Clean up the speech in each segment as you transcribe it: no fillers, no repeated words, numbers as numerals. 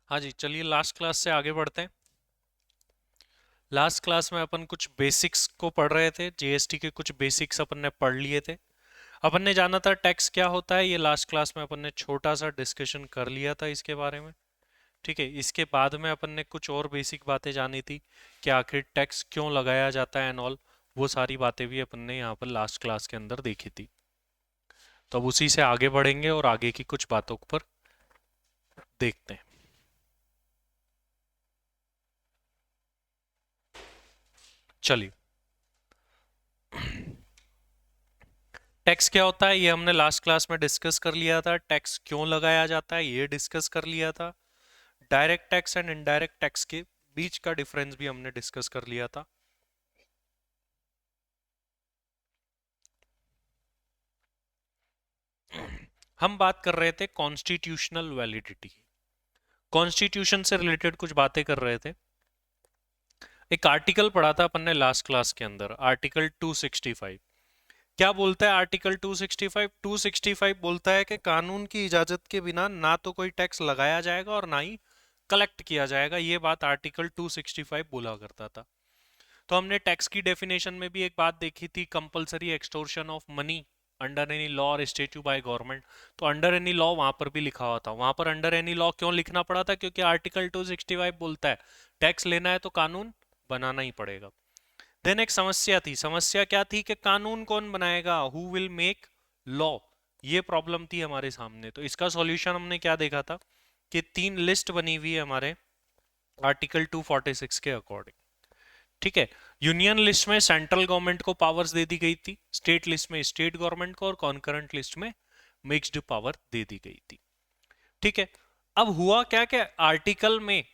हाँ जी, चलिए last class से आगे बढ़ते हैं। लास्ट क्लास में अपन कुछ बेसिक्स को पढ़ रहे थे। जीएसटी के कुछ बेसिक्स अपन ने पढ़ लिए थे। अपन ने जाना था टैक्स क्या होता है, ये लास्ट क्लास में अपन ने छोटा सा डिस्कशन कर लिया था इसके बारे में। ठीक है, इसके बाद में अपन ने कुछ और बेसिक बातें जानी थी कि आखिर टैक्स क्यों लगाया जाता है एंड ऑल। वो सारी बातें भी अपन ने यहाँ पर लास्ट क्लास के अंदर देखी थी। तो अब उसी से आगे बढ़ेंगे और आगे की कुछ बातों पर देखते हैं। चलिए, टैक्स क्या होता है ये हमने लास्ट क्लास में डिस्कस कर लिया था। टैक्स क्यों लगाया जाता है ये डिस्कस कर लिया था। Direct tax and indirect tax के बीच का डिफरेंस भी हमने डिस्कस कर लिया था। हम बात कर रहे थे कॉन्स्टिट्यूशनल वैलिडिटी। कॉन्स्टिट्यूशन से रिलेटेड कुछ बातें कर रहे थे। एक आर्टिकल पढ़ा था अपन ने लास्ट क्लास के अंदर, आर्टिकल 265। क्या बोलता है आर्टिकल 265? 265 बोलता है कि कानून की इजाजत के बिना ना तो कोई टैक्स लगाया जाएगा और ना ही कलेक्ट किया जाएगा। ये बात आर्टिकल 265 बोला करता था। तो हमने टैक्स की डेफिनेशन में भी एक बात देखी थी, compulsory extortion of money under any law और स्टेच्यू बाय गवर्नमेंट। तो अंडर एनी लॉ वहां पर भी लिखा हुआ था। वहां पर अंडर एनी लॉ क्यों लिखना पड़ा था? क्योंकि आर्टिकल 265 बोलता है टैक्स लेना है तो कानून बनाना ही पड़ेगा। देन एक समस्या थी। समस्या क्या थी कि कानून कौन बनाएगा, हु विल मेक लॉ। ये प्रॉब्लम थी हमारे सामने। तो इसका सॉल्यूशन हमने क्या देखा था कि तीन लिस्ट बनी हुई है हमारे आर्टिकल 246 के अकॉर्डिंग। ठीक है, यूनियन लिस्ट में सेंट्रल गवर्नमेंट को पावर्स दे दी गई थी, स्टेट लिस्ट में स्टेट गवर्नमेंट को, और कॉन्करेंट लिस्ट में मिक्स्ड पावर दे दी गई थी। ठीक है, अब हुआ क्या कि आर्टिकल में,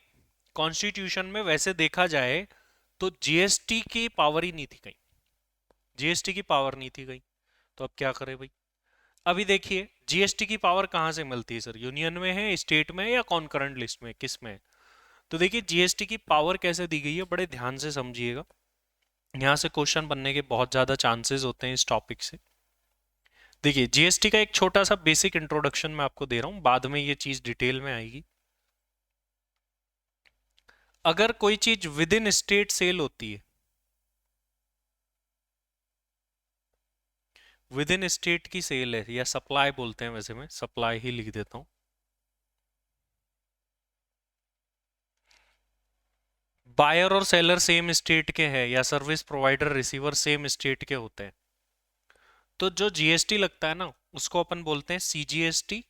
कॉन्स्टिट्यूशन में वैसे देखा जाए तो जीएसटी की पावर ही नहीं थी कहीं। जीएसटी की पावर नहीं थी कहीं। तो अब क्या करें भाई? अभी देखिए, जीएसटी की पावर कहां से मिलती है सर? यूनियन में है, स्टेट में है, या कॉन्करेंट लिस्ट में, किस में है? तो देखिए, जीएसटी की पावर कैसे दी गई है, बड़े ध्यान से समझिएगा। यहाँ से क्वेश्चन बनने के बहुत ज्यादा चांसेस होते हैं इस टॉपिक से। देखिए, जीएसटी का एक छोटा सा बेसिक इंट्रोडक्शन मैं आपको दे रहा हूं, बाद में ये चीज डिटेल में आएगी। अगर कोई चीज विद इन स्टेट सेल होती है, विद इन स्टेट की सेल है, या सप्लाई बोलते हैं, वैसे मैं सप्लाई ही लिख देता हूं। बायर और सेलर सेम स्टेट के हैं, या service provider receiver same state के होते हैं, तो जो जीएसटी लगता है ना, उसको अपन बोलते हैं CGST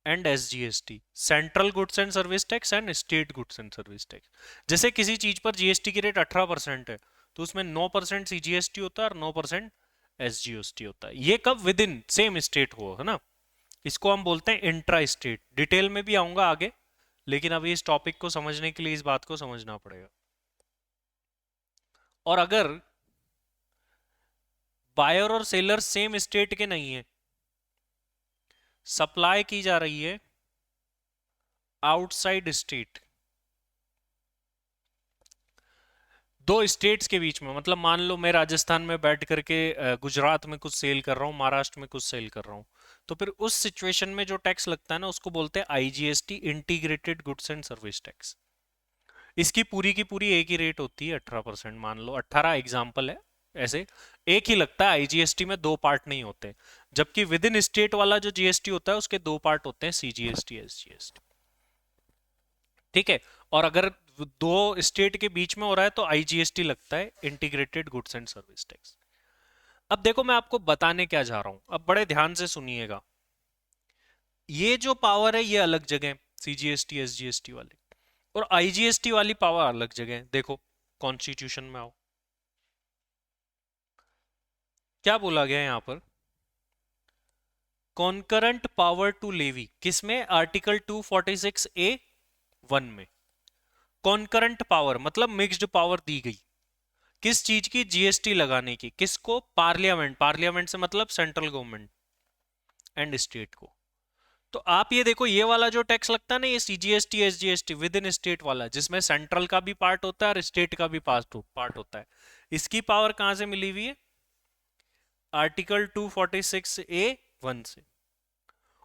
and SGST, central goods and service tax and state goods and service tax. जैसे किसी चीज पर जीएसटी की रेट 18% है, तो उसमें 9% सीजीएसटी होता है और 9% एसजीएसटी होता है। ये कब? विद इन सेम स्टेट हो, है ना। इसको हम बोलते हैं इंट्रा स्टेट। डिटेल में भी आऊंगा आगे, लेकिन अभी इस टॉपिक को समझने के लिए इस बात को समझना पड़ेगा। और अगर बायर और सेलर सेम स्टेट के नहीं है, सप्लाई की जा रही है आउटसाइड स्टेट, दो स्टेट्स के बीच में, मतलब मान लो मैं राजस्थान में बैठ करके गुजरात में कुछ सेल कर रहा हूँ, महाराष्ट्र में कुछ सेल कर रहा हूँ, तो फिर उस सिचुएशन में जो टैक्स लगता है ना, उसको बोलते हैं IGST, integrated goods and service tax. इसकी पूरी एक ही रेट होती है, 18%। मान लो 18 एग्जाम्पल है, ऐसे एक ही लगता है। आईजीएसटी में दो पार्ट नहीं होते, जबकि विद इन स्टेट वाला जो जीएसटी होता है उसके दो पार्ट होते हैं, सीजीएसटी, एसजीएसटी। ठीक है, और अगर दो स्टेट के बीच में हो रहा है तो आईजीएसटी लगता है, integrated goods and service tax. अब देखो, मैं आपको बताने क्या जा रहा हूं, अब बड़े ध्यान से सुनिएगा। ये जो पावर है ये अलग जगह, सीजीएसटी एसजीएसटी वाले, और आईजीएसटी वाली पावर अलग जगह। देखो, कॉन्स्टिट्यूशन में आओ, क्या बोला गया यहां पर? कॉन्करेंट पावर टू लेवी, किसमें? आर्टिकल 246A(1) में। कॉन्करेंट पावर मतलब मिक्स्ड पावर दी गई, किस चीज की? जीएसटी लगाने की। किसको? पार्लियामेंट। पार्लियामेंट से मतलब सेंट्रल गवर्नमेंट एंड स्टेट को। तो आप ये देखो, ये वाला जो टैक्स लगता है ना, ये CGST SGST with in state वाला, जिसमें सेंट्रल का भी पार्ट होता है और स्टेट का भी पार्ट होता है, इसकी पावर कहां से मिली हुई है? आर्टिकल 246A(1) से।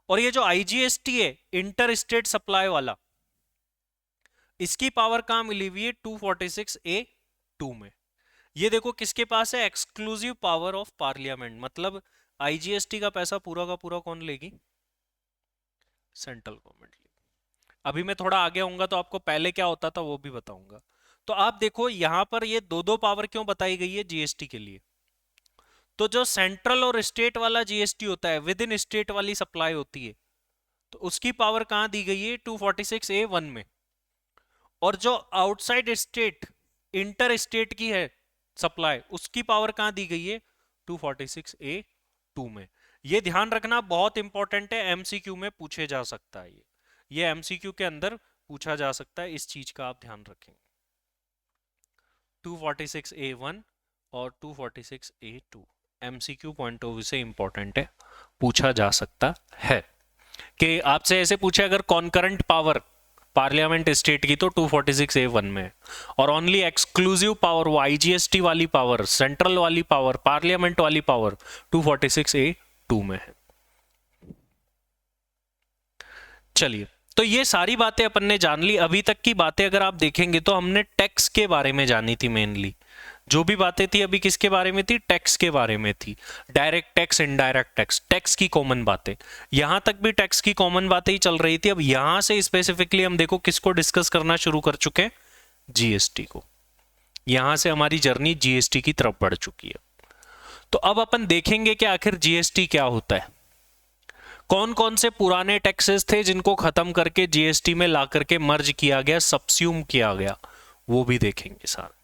और ये जो आईजीएसटी है, इंटर स्टेट सप्लाई वाला, इसकी पावर कहां मिली हुई है 246A2 में। ये देखो किसके पास है, एक्सक्लूसिव पावर ऑफ पार्लियामेंट, मतलब आईजीएसटी का पैसा पूरा का पूरा कौन लेगी, सेंट्रल गवर्नमेंट लेगी। अभी मैं थोड़ा आगे आऊंगा तो आपको पहले क्या होता था वो भी बताऊंगा। तो आप देखो यहां पर ये दो दो पावर क्यों बताई गई है जीएसटी के लिए। तो जो सेंट्रल और स्टेट वाला जीएसटी होता है, विद इन स्टेट वाली सप्लाई होती है, तो उसकी पावर कहां दी गई है 246A1 में। और जो आउटसाइड स्टेट इंटर स्टेट की है सप्लाई, उसकी पावर कहां दी गई है 246A2 में। ये ध्यान रखना बहुत इंपॉर्टेंट है, एमसीक्यू में पूछे जा सकता है। ये एमसीक्यू के अंदर पूछा जा सकता है, इस चीज का आप ध्यान रखेंगे। 246A1 और 246A2 MCQ point of view से इंपॉर्टेंट है, पूछा जा सकता है। कि आपसे ऐसे पूछे अगर कॉन्करेंट पावर पार्लियामेंट स्टेट की तो 246A1 में है, और ओनली एक्सक्लूसिव पावर वो आईजीएसटी वाली पावर, सेंट्रल वाली पावर, पार्लियामेंट वाली पावर 246A2 में है। चलिए, तो ये सारी बातें अपन ने जान ली। अभी तक की बातें अगर आप देखेंगे तो हमने टैक्स के बारे में जानी थी मेनली। जो भी बातें थी अभी किसके बारे में थी, टैक्स के बारे में थी। Direct tax, indirect tax, tax की कॉमन बातें, यहां तक भी टैक्स की कॉमन बातें ही चल रही थी। अब यहां से स्पेसिफिकली हम देखो किसको डिस्कस करना शुरू कर चुके हैं, जीएसटी को। यहां से हमारी जर्नी जीएसटी की तरफ बढ़ चुकी है। तो अब अपन देखेंगे कि आखिर जीएसटी क्या होता है, कौन कौन से पुराने टैक्सेस थे जिनको खत्म करके जीएसटी में ला करके मर्ज किया गया, सबस्यूम किया गया, वो भी देखेंगे साथ।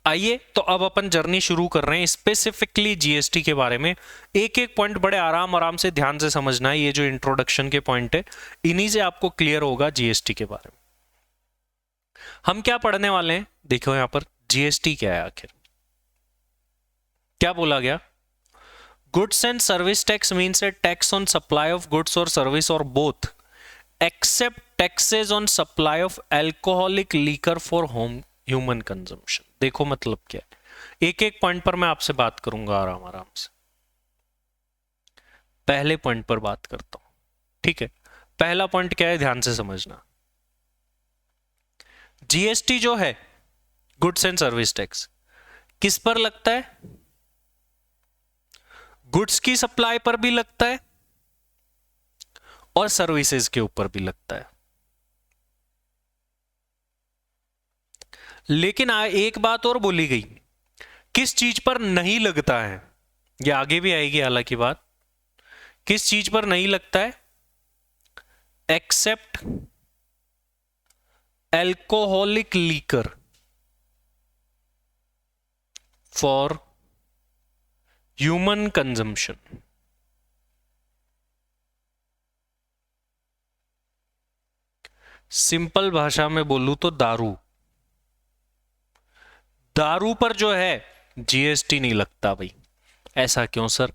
आइए, तो अब अपन जर्नी शुरू कर रहे हैं स्पेसिफिकली जीएसटी के बारे में। एक एक पॉइंट बड़े आराम आराम से ध्यान से समझना है। ये जो इंट्रोडक्शन के पॉइंट है, इन्हीं से आपको क्लियर होगा जीएसटी के बारे में। हम क्या पढ़ने वाले हैं, देखो यहां पर जीएसटी क्या है आखिर, क्या बोला गया। Goods and service tax means a tax on supply of goods और सर्विस और both, except taxes on supply of alcoholic liquor for home human consumption. देखो मतलब क्या है, एक एक पॉइंट पर मैं आपसे बात करूंगा आराम आराम से। पहले पॉइंट पर बात करता हूं, ठीक है। पहला पॉइंट क्या है, ध्यान से समझना। जीएसटी जो है, गुड्स एंड सर्विस टैक्स, किस पर लगता है, गुड्स की सप्लाई पर भी लगता है और सर्विसेज के ऊपर भी लगता है। लेकिन एक बात और बोली गई, किस चीज पर नहीं लगता है, ये आगे भी आएगी हालांकि बात, किस चीज पर नहीं लगता है, except alcoholic liquor for human consumption. Simple भाषा में बोलूं तो दारू, दारू पर जो है जीएसटी नहीं लगता भाई। ऐसा क्यों सर,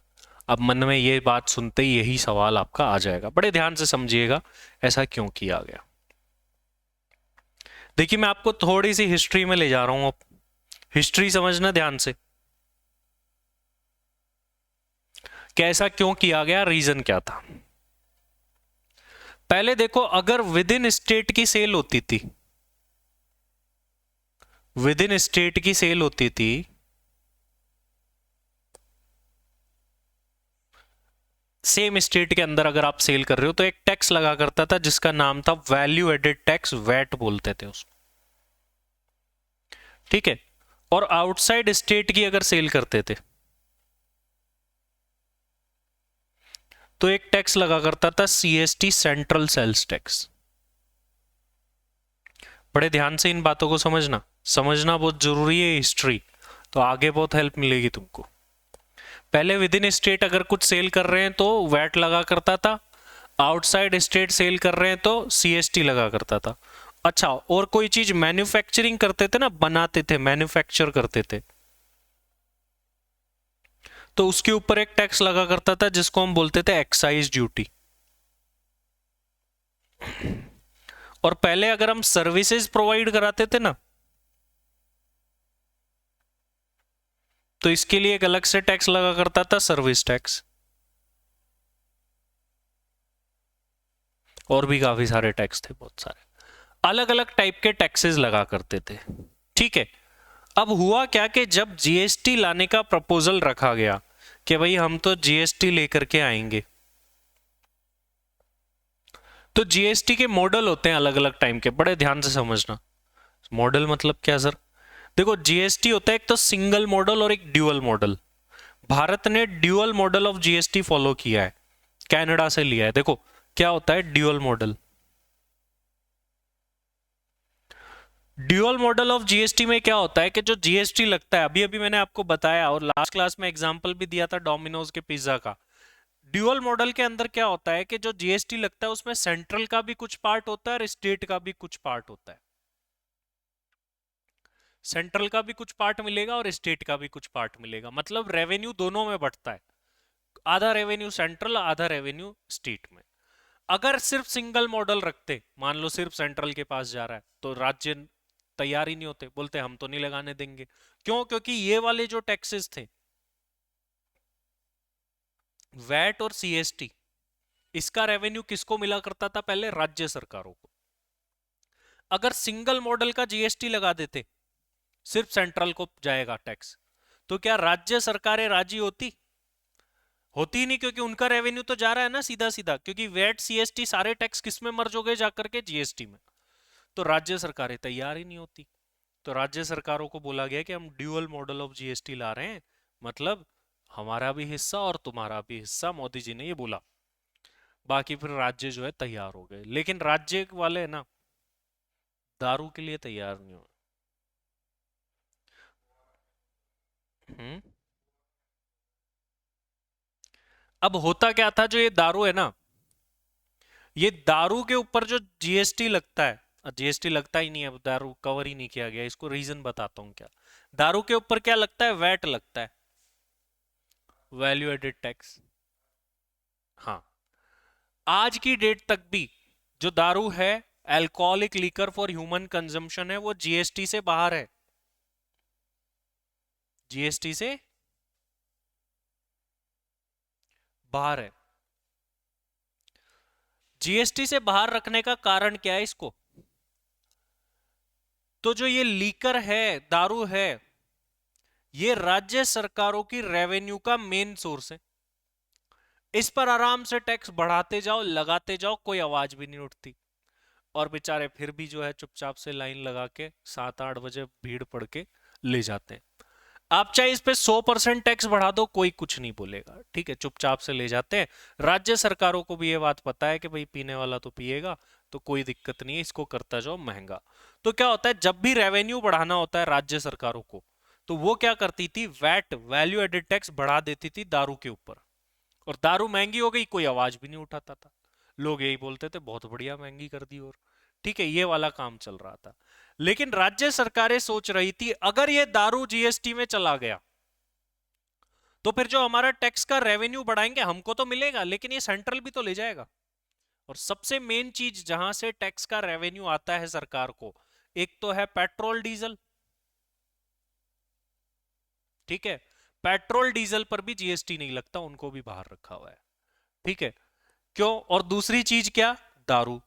अब मन में ये बात सुनते ही यही सवाल आपका आ जाएगा, बड़े ध्यान से समझिएगा ऐसा क्यों किया गया। देखिए मैं आपको थोड़ी सी हिस्ट्री में ले जा रहा हूं, अब हिस्ट्री समझना ध्यान से, कैसा क्यों किया गया, रीजन क्या था। पहले देखो, अगर विद इन स्टेट की सेल होती थी, विद इन स्टेट की सेल होती थी, सेम स्टेट के अंदर अगर आप सेल कर रहे हो तो एक टैक्स लगा करता था जिसका नाम था वैल्यू एडेड टैक्स, वैट बोलते थे उसको, ठीक है। और आउटसाइड स्टेट की अगर सेल करते थे तो एक टैक्स लगा करता था सीएसटी, सेंट्रल सेल्स टैक्स। बड़े ध्यान से इन बातों को समझना, समझना बहुत जरूरी है हिस्ट्री, तो आगे बहुत हेल्प मिलेगी तुमको। पहले विद इन स्टेट अगर कुछ सेल कर रहे हैं तो वैट लगा करता था, आउटसाइड स्टेट सेल कर रहे हैं तो सीएसटी लगा करता था। अच्छा, और कोई चीज मैन्युफैक्चरिंग करते थे ना, बनाते थे, मैन्युफैक्चर करते थे, तो उसके ऊपर एक टैक्स लगा करता था जिसको हम बोलते थे एक्साइज ड्यूटी। और पहले अगर हम सर्विसेज प्रोवाइड कराते थे ना, तो इसके लिए एक अलग से टैक्स लगा करता था, सर्विस टैक्स। और भी काफी सारे टैक्स थे, बहुत सारे। अलग अलग टाइप के टैक्सेस लगा करते थे। ठीक है, अब हुआ क्या कि जब जीएसटी लाने का प्रपोजल रखा गया कि भाई हम तो जीएसटी लेकर के आएंगे, तो जीएसटी के मॉडल होते हैं अलग अलग टाइम के, बड़े ध्यान से समझना। मॉडल मतलब क्या सर? देखो, जीएसटी होता है एक तो सिंगल मॉडल और एक ड्यूअल मॉडल। भारत ने dual model of GST follow किया है, कनाडा से लिया है। देखो क्या होता है dual model. Dual model of GST में क्या होता है कि जो जीएसटी लगता है, अभी अभी मैंने आपको बताया और लास्ट क्लास में एग्जांपल भी दिया था डोमिनोज के पिज्जा का। ड्यूअल मॉडल के अंदर क्या होता है कि जो जीएसटी लगता है उसमें सेंट्रल का भी कुछ पार्ट होता है और स्टेट का भी कुछ पार्ट होता है। सेंट्रल का भी कुछ पार्ट मिलेगा और स्टेट का भी कुछ पार्ट मिलेगा, मतलब रेवेन्यू दोनों में बढ़ता है, आधा रेवेन्यू सेंट्रल आधा रेवेन्यू स्टेट में। अगर सिर्फ सिंगल मॉडल रखते, मान लो सिर्फ सेंट्रल के पास जा रहा है, तो राज्य तैयार ही नहीं होते, बोलते हम तो नहीं लगाने देंगे। क्यों? क्योंकि ये वाले जो टैक्सेस थे, वैट और सीएसटी, इसका रेवेन्यू किसको मिला करता था? पहले राज्य सरकारों को। अगर सिंगल मॉडल का जीएसटी लगा देते, सिर्फ सेंट्रल को जाएगा टैक्स, तो क्या राज्य सरकारें राजी होती? होती ही नहीं, क्योंकि उनका रेवेन्यू तो जा रहा है ना सीधा सीधा, क्योंकि वैट सीएसटी सारे टैक्स किस में मर्ज हो गए जाकर के? जीएसटी में। तो राज्य सरकारें तैयार ही नहीं होती। तो राज्य सरकारों को बोला गया कि हम ड्यूअल मॉडल ऑफ जीएसटी ला रहे हैं, मतलब हमारा भी हिस्सा और तुम्हारा भी हिस्सा, मोदी जी ने ये बोला। बाकी फिर राज्य जो है तैयार हो गए, लेकिन राज्य वाले ना दारू के लिए तैयार नहीं हुए। हम्म। अब होता क्या था, जो ये दारू है ना, ये दारू के ऊपर जो जीएसटी लगता है, जीएसटी लगता ही नहीं है, दारू कवर ही नहीं किया गया, इसको रीजन बताता हूं क्या। दारू के ऊपर क्या लगता है? वैट लगता है, वैल्यू एडेड टैक्स। हाँ, आज की डेट तक भी जो दारू है, alcoholic liquor for human consumption है, वो जीएसटी से बाहर है, जीएसटी से बाहर है। जीएसटी से बाहर रखने का कारण क्या है इसको? तो जो ये लीकर है, दारू है, ये राज्य सरकारों की रेवेन्यू का मेन सोर्स है। इस पर आराम से टैक्स बढ़ाते जाओ, लगाते जाओ, कोई आवाज भी नहीं उठती। और बेचारे फिर भी जो है चुपचाप से लाइन लगा के 7-8 बजे भीड़ पड़ के ले जाते हैं। आप चाहे इस पे 100% टैक्स बढ़ा दो, कोई कुछ नहीं बोलेगा, ठीक है, चुपचाप से ले जाते हैं। राज्य सरकारों को भी ये बात पता है कि भाई पीने वाला तो पिएगा, तो कोई दिक्कत नहीं है, इसको करता जाओ महंगा। तो क्या होता है, जब भी रेवेन्यू बढ़ाना होता है राज्य सरकारों को, तो वो क्या करती थी? वैट, वैल्यू एडेड टैक्स बढ़ा देती थी दारू के ऊपर। और दारू महंगी हो गई, कोई आवाज भी नहीं उठाता था, लोग यही बोलते थे बहुत बढ़िया महंगी कर दी। और ठीक है, ये वाला काम चल रहा था। लेकिन राज्य सरकारें सोच रही थी अगर ये दारू जीएसटी में चला गया तो फिर जो हमारा टैक्स का रेवेन्यू बढ़ाएंगे हमको तो मिलेगा, लेकिन ये सेंट्रल भी तो ले जाएगा। और सबसे मेन चीज जहां से टैक्स का रेवेन्यू आता है सरकार को, एक तो है पेट्रोल डीजल, ठीक है, पेट्रोल डीजल पर भी जीएसटी नहीं लगता, उनको भी बाहर रखा हुआ है, ठीक है। क्यों? और दूसरी चीज क्या? दारू।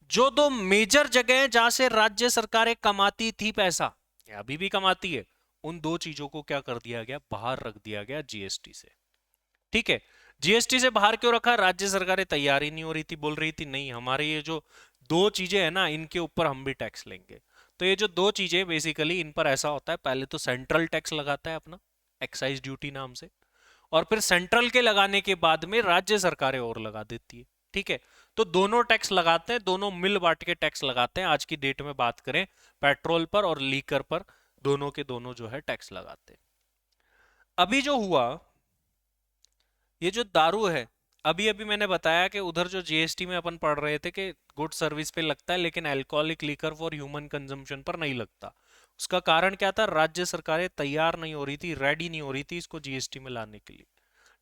जो दो मेजर जगह हैं जहां से राज्य सरकारें कमाती थी पैसा, या अभी भी कमाती है, उन दो चीजों को क्या कर दिया गया? बाहर रख दिया गया जीएसटी से, ठीक है। जीएसटी से बाहर क्यों रखा? राज्य सरकारें तैयार ही नहीं हो रही थी, बोल रही थी नहीं हमारे ये जो दो चीजें है ना, इनके ऊपर हम भी टैक्स लेंगे। तो ये जो दो चीजें बेसिकली, इन पर ऐसा होता है, पहले तो सेंट्रल टैक्स लगाता है अपना, एक्साइज ड्यूटी नाम से, और फिर सेंट्रल के लगाने के बाद में राज्य सरकारें और लगा देती है, ठीक है। तो दोनों टैक्स लगाते हैं, दोनों मिल बांट के टैक्स लगाते हैं। आज की डेट में बात करें, पेट्रोल पर और लीकर पर दोनों के दोनों जो है टैक्स लगाते हैं। अभी जो हुआ, ये जो दारू है, अभी अभी मैंने बताया कि उधर जो जीएसटी में अपन पढ़ रहे थे कि गुड सर्विस पे लगता है, लेकिन alcoholic liquor for human consumption पर नहीं लगता। उसका कारण क्या था? राज्य सरकारें तैयार नहीं हो रही थी, रेडी नहीं हो रही थी इसको जीएसटी में लाने के लिए,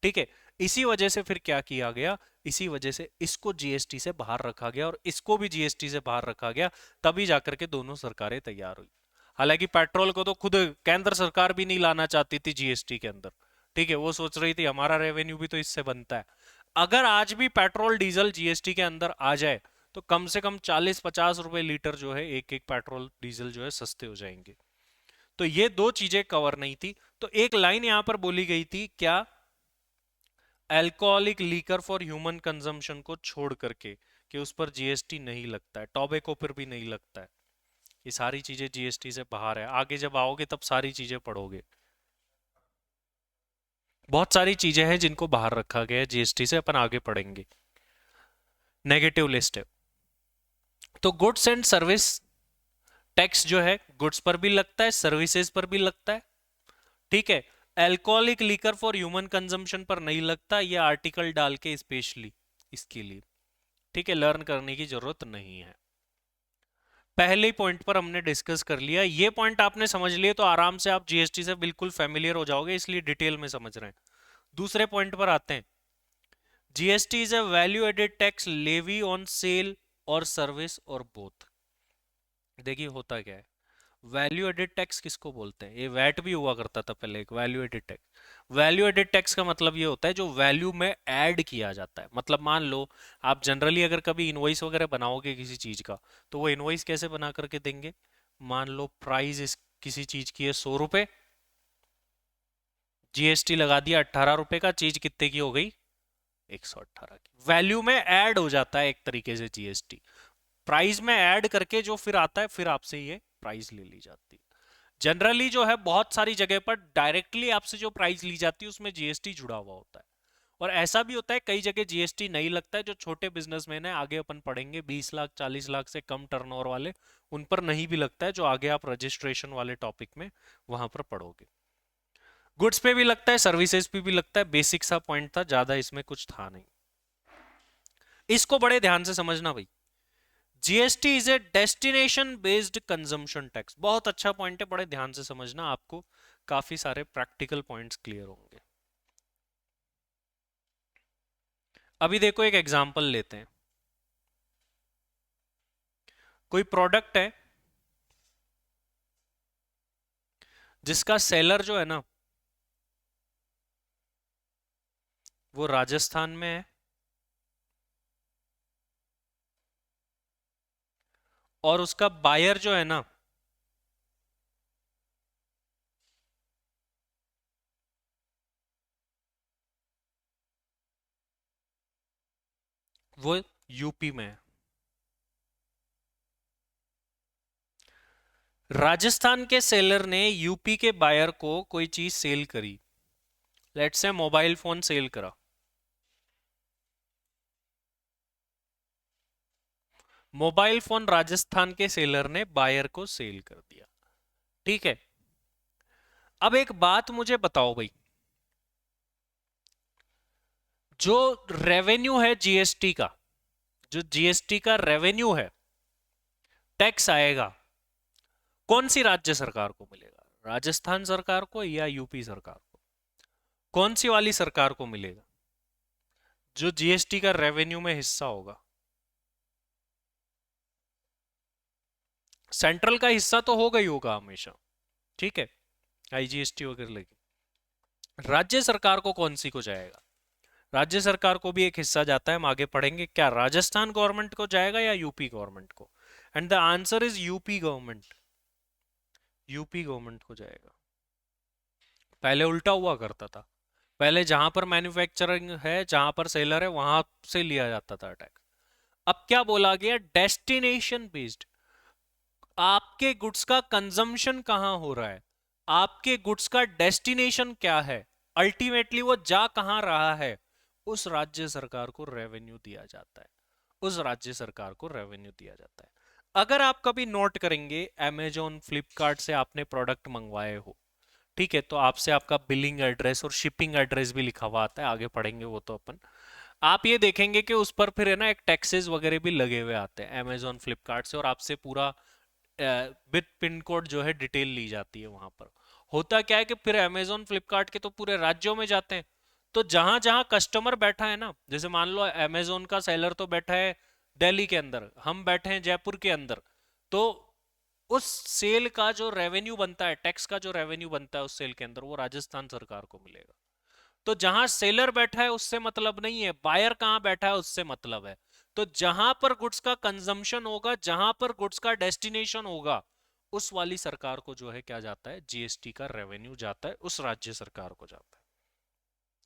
ठीक है। इसी वजह से फिर क्या किया गया? इसी वजह से इसको जीएसटी से बाहर रखा गया और इसको भी जीएसटी से बाहर रखा गया, तभी जाकर के दोनों सरकारें तैयार हुई। हालांकि पेट्रोल को तो खुद केंद्र सरकार भी नहीं लाना चाहती थी जीएसटी के अंदर, ठीक है, वो सोच रही थी हमारा रेवेन्यू भी तो इससे बनता है। अगर आज भी पेट्रोल डीजल जीएसटी के अंदर आ जाए तो कम से कम 40-50 रुपए लीटर जो है एक एक पेट्रोल डीजल जो है सस्ते हो जाएंगे। तो ये दो चीजें कवर नहीं थी। तो एक लाइन यहां पर बोली गई थी क्या, alcoholic liquor for human consumption को छोड़ करके, कि उस पर जीएसटी नहीं लगता है, टॉबैको पर भी नहीं लगता है। ये सारी चीजें जीएसटी से बाहर है। आगे जब आओगे तब सारी चीजें पढ़ोगे। बहुत सारी चीजें हैं जिनको बाहर रखा गया है जीएसटी से, अपन आगे पढ़ेंगे। नेगेटिव लिस्ट है। तो गुड्स एंड सर्विस टैक्स जो है गुड्स पर भी लगता है, सर्विसेज पर भी लगता है। ठीक है। Alcoholic liquor for human consumption पर नहीं लगता, ये आर्टिकल डाल के स्पेशली इसके लिए। ठीक है, लर्न करने की जरूरत नहीं है। पहले पॉइंट पर हमने डिस्कस कर लिया, ये पॉइंट आपने समझ लिए तो आराम से आप जीएसटी से बिल्कुल फेमिलियर हो जाओगे, इसलिए डिटेल में समझ रहे हैं। दूसरे पॉइंट पर आते हैं। GST is a value added tax levy on sale और सर्विस और बोथ। देखिए होता क्या है, वैल्यू एडेड टैक्स किसको बोलते हैं? ये वैट भी हुआ करता था पहले, एक value added tax. Value added tax का मतलब ये होता है जो वैल्यू में ऐड किया जाता है। मतलब मान लो आप जनरली अगर कभी इनवॉइस वगैरह बनाओगे किसी चीज का, तो वो इनवॉइस कैसे बना करके देंगे? मान लो प्राइस इस किसी चीज की है 100 रुपए, जीएसटी लगा दिया 18 रुपए का, चीज कितने की हो गई? 118 की। वैल्यू में ऐड हो जाता है एक तरीके से जीएसटी। प्राइस में ऐड करके जो फिर आता है, फिर आपसे ये प्राइस ले ली जाती है। जनरली जो है बहुत सारी जगह पर डायरेक्टली आपसे जो प्राइस ली जाती है उसमें जीएसटी जुड़ा हुआ होता है। और ऐसा भी होता है कई जगह जीएसटी नहीं लगता है। जो छोटे बिजनेसमैन है, आगे अपन पढ़ेंगे, 20 लाख 40 लाख से कम टर्नओवर वाले, उन पर नहीं भी लगता है, जो आगे आप रजिस्ट्रेशन वाले टॉपिक में वहां पर पढ़ोगे। गुड्स पे भी लगता है, सर्विसेज पे भी लगता है। बेसिक सा पॉइंट था, ज्यादा इसमें कुछ था नहीं। इसको बड़े ध्यान से समझना भाई। GST is a destination based consumption tax. बहुत अच्छा पॉइंट है, बड़े ध्यान से समझना, आपको काफी सारे प्रैक्टिकल पॉइंट्स क्लियर होंगे। अभी देखो एक एग्जांपल लेते हैं। कोई प्रोडक्ट है जिसका सेलर जो है ना वो राजस्थान में है, और उसका बायर जो है ना वो यूपी में है। राजस्थान के सेलर ने यूपी के बायर को कोई चीज सेल करी, let's say mobile phone sale करा। मोबाइल फोन राजस्थान के सेलर ने बायर को सेल कर दिया। ठीक है। अब एक बात मुझे बताओ भाई, जो रेवेन्यू है जीएसटी का, जो जीएसटी का रेवेन्यू है, टैक्स आएगा, कौन सी राज्य सरकार को मिलेगा? राजस्थान सरकार को या यूपी सरकार को? कौन सी वाली सरकार को मिलेगा जो जीएसटी का रेवेन्यू में हिस्सा होगा? सेंट्रल का हिस्सा तो होगा ही होगा हमेशा। ठीक है, आईजीएसटी वगैरह लगी। राज्य सरकार को कौन सी को जाएगा? राज्य सरकार को भी एक हिस्सा जाता है, हम आगे पढ़ेंगे। क्या राजस्थान गवर्नमेंट को जाएगा या यूपी गवर्नमेंट को? And the answer is UP government. UP government को जाएगा। पहले उल्टा हुआ करता था। पहले जहां पर मैन्युफैक्चरिंग है, जहां पर सेलर है, वहां से लिया जाता था टैक्स। अब क्या बोला गया? Destination based. आपके गुड्स का कंजम्पशन कहां हो रहा है, आपके गुड्स का डेस्टिनेशन क्या है, अल्टीमेटली वो जा कहां रहा है, उस राज्य सरकार को रेवेन्यू दिया जाता है। उस राज्य सरकार को रेवेन्यू दिया जाता है। अगर आप कभी नोट करेंगे, अमेजोन फ्लिपकार्ट से आपने प्रोडक्ट मंगवाए हो, ठीक है, तो आपसे आपका बिलिंग एड्रेस और शिपिंग एड्रेस भी लिखा हुआ आता है, आगे पढ़ेंगे वो तो अपन। आप ये देखेंगे कि उस पर फिर है ना एक टैक्सेस वगैरह भी लगे हुए आते हैं अमेजोन फ्लिपकार्ट से, और आपसे पूरा विद पिन कोड जो है डिटेल ली जाती है वहां पर। होता क्या है कि फिर अमेजोन फ्लिपकार्ट के तो पूरे राज्यों में जाते हैं। तो जहां जहां कस्टमर बैठा है ना, जैसे मान लो अमेजोन का सेलर तो बैठा है दिल्ली के अंदर, हम बैठे हैं जयपुर के अंदर, तो उस सेल का जो रेवेन्यू बनता है, टैक्स का जो रेवेन्यू बनता है उस सेल के अंदर, वो राजस्थान सरकार को मिलेगा। तो जहां सेलर बैठा है उससे मतलब नहीं है, बायर कहां बैठा है उससे मतलब है। तो जहां पर गुड्स का कंजम्पशन होगा, जहां पर गुड्स का डेस्टिनेशन होगा, उस वाली सरकार को जो है क्या जाता है, जीएसटी का रेवेन्यू जाता है, उस राज्य सरकार को जाता है।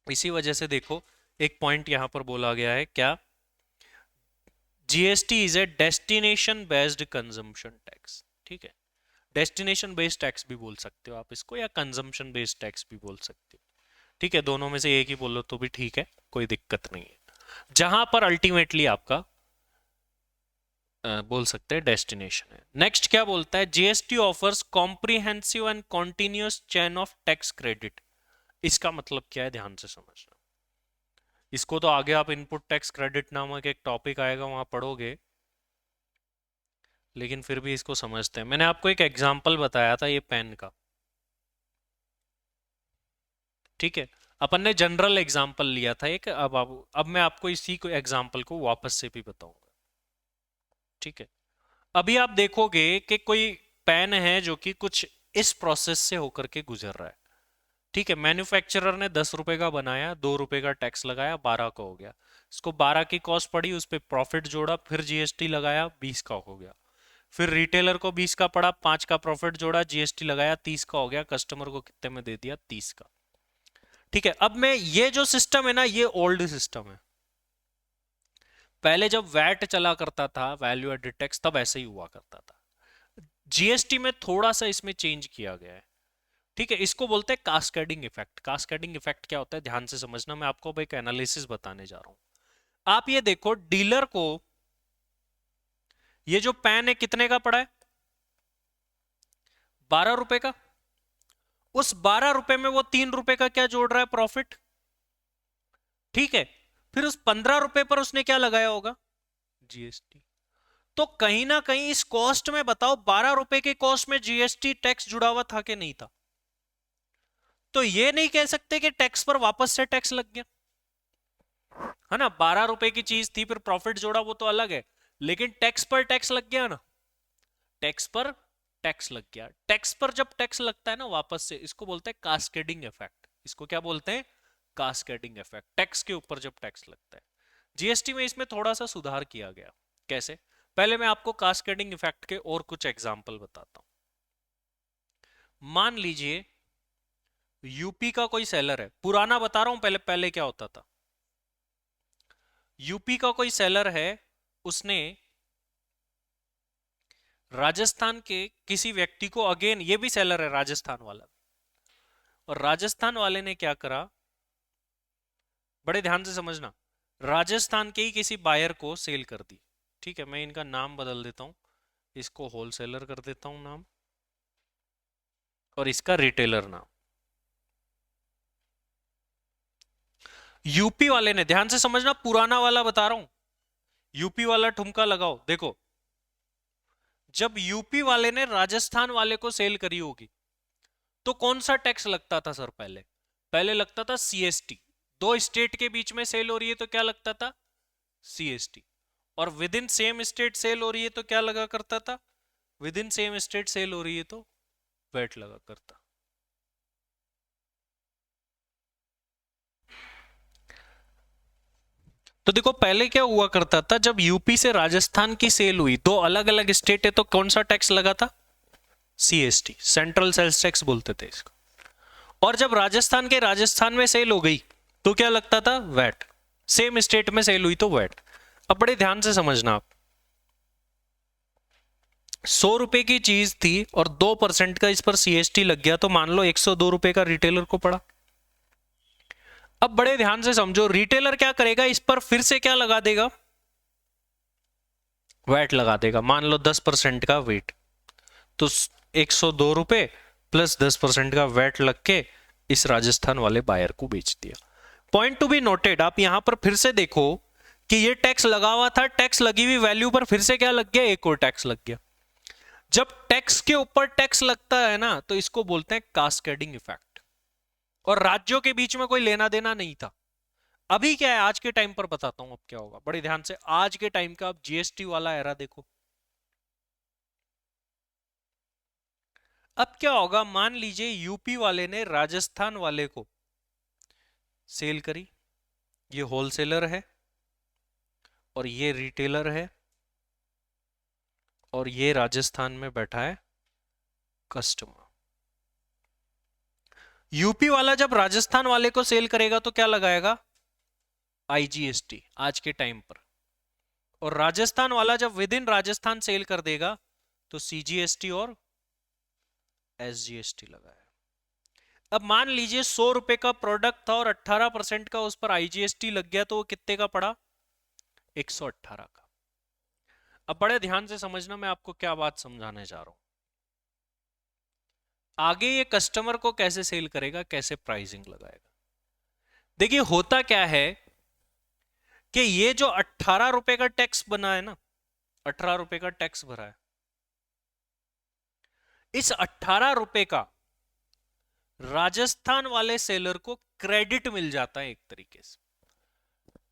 इसी वजह से देखो एक पॉइंट यहां पर बोला गया है क्या, GST is a destination based consumption tax. ठीक है, डेस्टिनेशन बेस्ड टैक्स भी बोल सकते हो आप इसको, या कंजम्पशन बेस्ड टैक्स भी बोल सकते हो। ठीक है, दोनों में से एक ही बोलो तो भी ठीक है, कोई दिक्कत नहीं है, जहां पर अल्टीमेटली आपका बोल सकते हैं डेस्टिनेशन है। नेक्स्ट क्या बोलता है, GST offers comprehensive and continuous chain of tax credit. इसका मतलब क्या है, ध्यान से समझना। इसको तो आगे आप इनपुट टैक्स क्रेडिट नामक एक टॉपिक आएगा वहां पढ़ोगे, लेकिन फिर भी इसको समझते हैं। मैंने आपको एक एग्जांपल बताया था ये पेन का, ठीक है, अपन ने जनरल एग्जांपल लिया था एक, अब मैं आपको इसी को एग्जांपल को वापस से भी बताऊंगा। ठीक है, अभी आप देखोगे कि कोई पेन है जो कि कुछ इस प्रोसेस से होकर के गुजर रहा है। ठीक है, मैन्युफैक्चरर ने 10 रुपए का बनाया, 2 रुपए का टैक्स लगाया, 12 का हो गया। इसको 12 की कॉस्ट पड़ी, उस पर प्रॉफिट जोड़ा, फिर जीएसटी लगाया, 20 का हो गया। फिर रिटेलर को 20 का पड़ा, 5 का प्रॉफिट जोड़ा, जीएसटी लगाया, 30 का हो गया। कस्टमर को कितने में दे दिया, 30 का। ठीक है, अब मैं ये जो सिस्टम है ना, ये ओल्ड सिस्टम है। पहले जब वैट चला करता था, वैल्यू एडेड टैक्स, तब ऐसे ही हुआ करता था। जीएसटी में थोड़ा सा इसमें चेंज किया गया है। ठीक है, इसको बोलते हैं कास्केडिंग इफेक्ट। कास्केडिंग इफेक्ट क्या होता है, ध्यान से समझना, मैं आपको अब एक एनालिसिस बताने जा रहा हूं। आप ये देखो, डीलर को ये जो पेन है कितने का पड़ा है, 12 रुपए का। उस 12 रुपए में वो 3 रुपए का क्या जोड़ रहा है, प्रॉफिट। ठीक है, फिर उस 15 रुपए पर उसने क्या लगाया होगा, जीएसटी। तो कहीं ना कहीं इस कॉस्ट में बताओ, 12 रुपए की कॉस्ट में जीएसटी टैक्स जुड़ा हुआ था कि नहीं था। तो ये नहीं कह सकते कि टैक्स पर वापस से टैक्स लग गया, है ना। 12 रुपए की चीज थी, फिर प्रॉफिट जोड़ा, वो तो अलग है, लेकिन टैक्स पर टैक्स लग गया ना। टैक्स पर टैक्स लग गया। टैक्स पर जब टैक्स लगता है ना वापस से, इसको बोलते हैं कास्केडिंग इफेक्ट। इसको क्या बोलते हैं, कास्केडिंग इफेक्ट। टैक्स के ऊपर जब टैक्स लगता है। जीएसटी में इसमें थोड़ा सा सुधार किया गया। कैसे, पहले मैं आपको कास्केडिंग इफेक्ट के और कुछ एग्जांपल बताता हूं। मान लीजिए यूपी का कोई सेलर है, पुराना बता रहा हूं, पहले पहले क्या होता था। यूपी का कोई सेलर है, उसने राजस्थान के किसी व्यक्ति को, अगेन ये भी सेलर है राजस्थान वाला, और राजस्थान वाले ने क्या करा, बड़े ध्यान से समझना, राजस्थान के ही किसी बायर को सेल कर दी। ठीक है, मैं इनका नाम बदल देता हूं, इसको होलसेलर कर देता हूं नाम, और इसका रिटेलर नाम। यूपी वाले ने, ध्यान से समझना, पुराना वाला बता रहा हूं, यूपी वाला ठुमका लगाओ। देखो, जब यूपी वाले ने राजस्थान वाले को सेल करी होगी, तो कौन सा टैक्स लगता था सर, पहले पहले लगता था सीएसटी। दो स्टेट के बीच में सेल हो रही है तो क्या लगता था, सीएसटी। और within same state sale हो रही है तो क्या लगा करता था, within same state sale हो रही है तो वैट लगा करता। तो देखो पहले क्या हुआ करता था, जब यूपी से राजस्थान की सेल हुई, दो अलग अलग स्टेट है, तो कौन सा टैक्स लगा था, सीएसटी, सेंट्रल सेल्स टैक्स बोलते थे इसको। और जब राजस्थान के राजस्थान में सेल हो गई तो क्या लगता था, वैट। सेम स्टेट में सेल हुई तो वैट। अब बड़े ध्यान से समझना आप, 100 रुपए की चीज थी और 2% का इस पर सीएसटी लग गया, तो मान लो 102 रुपए का रिटेलर को पड़ा। अब बड़े ध्यान से समझो, रिटेलर क्या करेगा, इस पर फिर से क्या लगा देगा, वैट लगा देगा। मान लो 10% का वेट, तो 102 रुपए प्लस 10% का वैट लग के इस राजस्थान वाले बायर को बेच दिया। पॉइंट टू बी नोटेड, आप यहां पर फिर से देखो कि ये टैक्स लगा हुआ था, टैक्स लगी हुई वैल्यू पर फिर से क्या लग गया, एक और टैक्स लग गया। जब टैक्स के ऊपर टैक्स लगता है ना, तो इसको बोलते हैं कास्केडिंग इफेक्ट। और राज्यों के बीच में कोई लेना देना नहीं था। अभी क्या है, आज के टाइम पर बताता हूं अब क्या होगा, बड़े ध्यान से। आज के टाइम का अब जीएसटी वाला एरा देखो। अब क्या होगा, मान लीजिए यूपी वाले ने राजस्थान वाले को सेल करी, ये होलसेलर है, और ये रिटेलर है, और ये राजस्थान में बैठा है कस्टमर। यूपी वाला जब राजस्थान वाले को सेल करेगा तो क्या लगाएगा? आईजीएसटी आज के टाइम पर। और राजस्थान वाला जब विद इन राजस्थान सेल कर देगा तो सीजीएसटी और एसजीएसटी लगाएगा। अब मान लीजिए 100 रुपए का प्रोडक्ट था और 18% का उस पर आईजीएसटी लग गया, तो वो कितने का पड़ा? 118 का। अब बड़े ध्यान से समझना, मैं आपको क्या बात समझाने जा रहा हूं। आगे ये कस्टमर को कैसे सेल करेगा, कैसे प्राइसिंग लगाएगा। देखिए होता क्या है कि ये जो 18 रुपए का टैक्स बना है ना, 18 रुपए का टैक्स भरा है, इस 18 रुपए का राजस्थान वाले सेलर को क्रेडिट मिल जाता है। एक तरीके से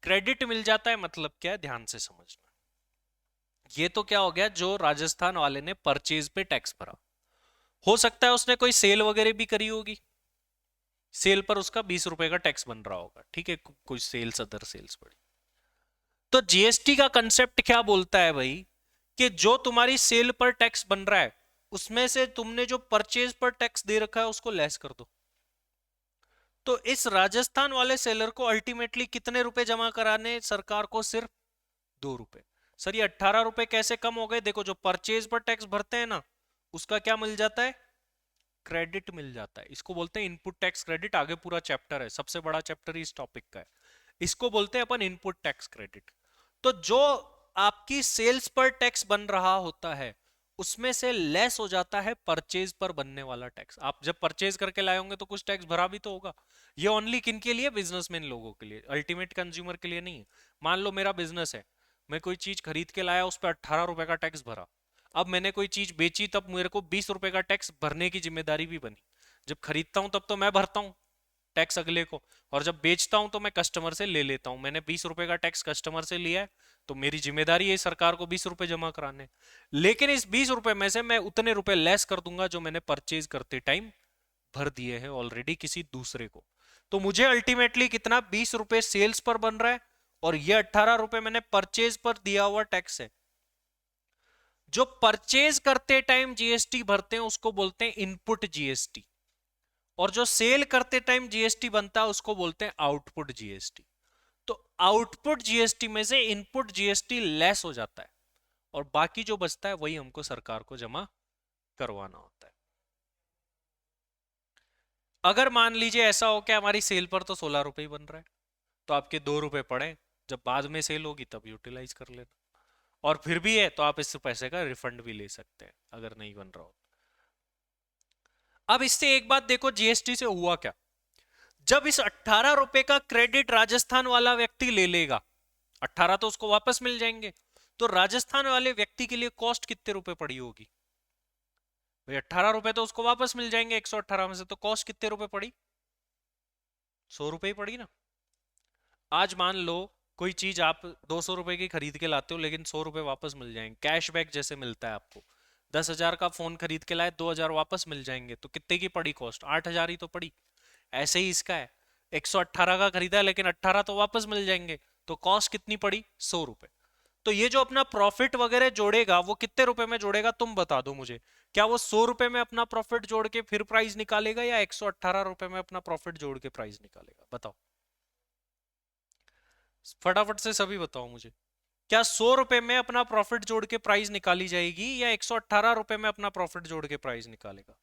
क्रेडिट मिल जाता है, मतलब क्या है, ध्यान से समझना। ये तो क्या हो गया, जो राजस्थान वाले ने परचेज पे टैक्स भरा। हो सकता है उसने कोई सेल वगैरह भी करी होगी, सेल पर उसका 20 रुपए का टैक्स बन रहा होगा, ठीक है, कोई सेल्स, अदर सेल्स पड़ी। तो जीएसटी का कंसेप्ट क्या बोलता है भाई, कि जो तुम्हारी सेल पर टैक्स बन रहा है उसमें से तुमने जो परचेज पर टैक्स दे रखा है उसको लेस कर दो। तो इस राजस्थान वाले सेलर को अल्टीमेटली कितने रुपए जमा कराने सरकार को? सिर्फ 2 रुपए। सर ये 18 रुपए कैसे कम हो गए? देखो, जो परचेज पर टैक्स भरते हैं ना, उसका क्या मिल जाता है? क्रेडिट मिल जाता है। इसको बोलते हैं इनपुट टैक्स क्रेडिट। आगे पूरा चैप्टर है, सबसे बड़ा चैप्टर इस टॉपिक का है। इसको बोलते हैं अपन इनपुट टैक्स क्रेडिट। तो जो आपकी सेल्स पर टैक्स बन रहा होता है उसमें से लेस हो जाता है परचेज पर बनने वाला टैक्स। आप जब परचेज करके लाए होंगे तो कुछ टैक्स भरा भी तो होगा। ये ओनली किन के लिए? बिजनेसमैन लोगों के लिए, अल्टीमेट कंज्यूमर के लिए नहीं। मान लो मेरा बिजनेस है, मैं कोई चीज खरीद के लाया, उस पर 18 रुपए का टैक्स भरा। अब मैंने कोई चीज बेची, तब मेरे को 20 रुपए का टैक्स भरने की जिम्मेदारी भी बनी। जब खरीदता हूं तब तो मैं भरता हूं टैक्स अगले को, और जब बेचता हूं तो मैं कस्टमर से ले लेता हूं। मैंने 20 रुपए का टैक्स कस्टमर से लिया है, तो मेरी जिम्मेदारी है सरकार को 20 रुपए जमा कराने। लेकिन इस 20 रुपए में से मैं उतने रुपए लेस कर दूंगा जो मैंने परचेज करते टाइम भर दिए हैं ऑलरेडी किसी दूसरे को। तो मुझे अल्टीमेटली कितना? 20 रुपए सेल्स पर बन रहा है, और ये 18 रुपए मैंने परचेज पर दिया हुआ टैक्स है। जो परचेज करते टाइम जीएसटी भरते हैं उसको बोलते हैं इनपुट जीएसटी, और जो सेल करते टाइम जीएसटी बनता है उसको बोलते हैं आउटपुट जीएसटी। तो आउटपुट जीएसटी में से इनपुट जीएसटी लेस हो जाता है, और बाकी जो बचता है वही हमको सरकार को जमा करवाना होता है। अगर मान लीजिए ऐसा हो कि हमारी सेल पर तो 16 रुपए ही बन रहा है, तो आपके 2 रुपए पड़े, जब बाद में सेल होगी तब यूटिलाइज कर लेना। और फिर भी है तो आप इस पैसे का रिफंड भी ले सकते हैं अगर नहीं बन रहा हो। अब इससे एक बात देखो, जीएसटी से हुआ क्या? जब इस 18 रुपए का क्रेडिट राजस्थान वाला व्यक्ति ले लेगा, 18 तो उसको वापस मिल जाएंगे, तो राजस्थान वाले व्यक्ति के लिए कॉस्ट कितने रुपए पड़ी होगी भाई? 18 रुपए तो उसको वापस मिल जाएंगे 118 में से, तो कॉस्ट कितने रुपए पड़ी? 100 रुपए ही पड़ी ना। आज मान लो कोई चीज आप 200 रुपए की खरीद के लाते हो, लेकिन 100 रुपए वापस मिल जाएंगे, कैशबैक जैसे मिलता है आपको। 10,000 का फोन खरीद के लाए, 2,000 वापस मिल जाएंगे, तो कितने की पड़ी कॉस्ट? 8,000 ही तो पड़ी। ऐसे ही इसका है, 118 का खरीदा लेकिन 18 तो वापस मिल जाएंगे, तो कॉस्ट कितनी पड़ी? 100 रुपए। तो ये जो अपना प्रॉफिट वगैरह जोड़ेगा वो कितने रुपए में जोड़ेगा? तुम बता दो मुझे। क्या वो 100 रुपए में अपना प्रॉफिट जोड़ के फिर प्राइस निकालेगा, या 118 रुपए में अपना प्रॉफिट जोड़ के प्राइस निकालेगा? बताओ फटाफट से, सभी बताओ मुझे। क्या 100 रुपए में अपना प्रॉफिट जोड़ के प्राइस निकाली जाएगी, या 118 रुपए में अपना प्रॉफिट जोड़ के प्राइस निकालेगा?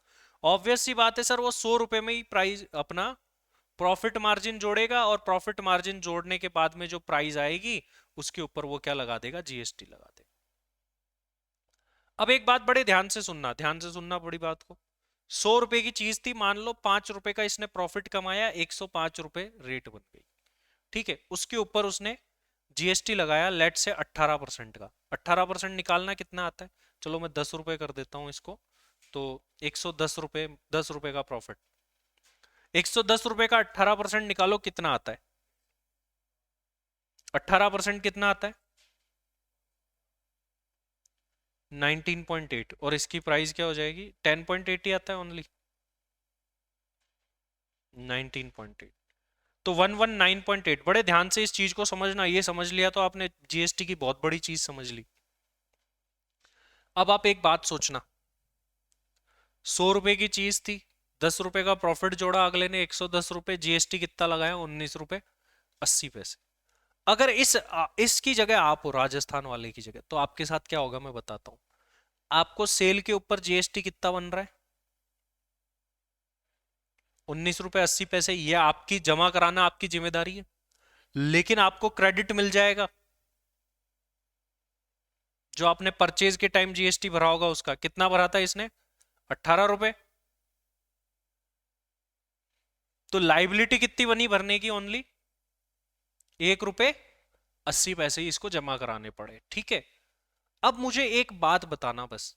ऑब्वियस सी बात है सर, वो 100 रुपए में ही प्राइस अपना प्रॉफिट मार्जिन जोड़ेगा, और प्रॉफिट मार्जिन जोड़ने के बाद में जो प्राइस आएगी उसके ऊपर वो क्या लगा देगा? जीएसटी लगा देगा। अब एक बात बड़े ध्यान से सुनना, ध्यान से सुनना बड़ी बात को। 100 रुपए की चीज थी, मान लो 5 रुपए का इसने प्रॉफिट कमाया, 105 रुपए रेट बन गई, ठीक है। उसके ऊपर उसने जीएसटी लगाया लेट से 18% का। 18% निकालना कितना आता है? चलो मैं 10 रुपए कर देता हूं इसको, तो 110 रुपए, 10 रुपए का प्रॉफिट। 110 रुपए का 18% निकालो, कितना आता है? 18% कितना आता है? 19.8। और इसकी प्राइस क्या हो जाएगी? 10.8 ही आता है ओनली, 19.8। तो 119.8। बड़े ध्यान से इस चीज को समझना, ये समझ लिया तो आपने जीएसटी की बहुत बड़ी चीज समझ ली। अब आप एक बात सोचना, 100 रुपए की चीज थी, 10 रुपए का प्रॉफिट जोड़ा, अगले ने 110 रुपए, जीएसटी कितना लगाया, 19 रुपए 80 पैसे। अगर इसकी जगह आप हो, राजस्थान वाले की जगह, तो आपके साथ क्या होगा मैं बताता हूं। आपको सेल के ऊपर जीएसटी कितना बन रहा है, 19 रुपए 80 पैसे। ये आपकी जमा कराना आपकी जिम्मेदारी है, लेकिन आपको क्रेडिट मिल जाएगा। जो आपने परचेज के टाइम जीएसटी भरा होगा, उसका कितना भरा था इसने, 18 रुपए। तो लाइबिलिटी कितनी बनी भरने की, ओनली 1 रुपए 80 पैसे ही इसको जमा कराने पड़े। ठीक है, अब मुझे एक बात बताना बस,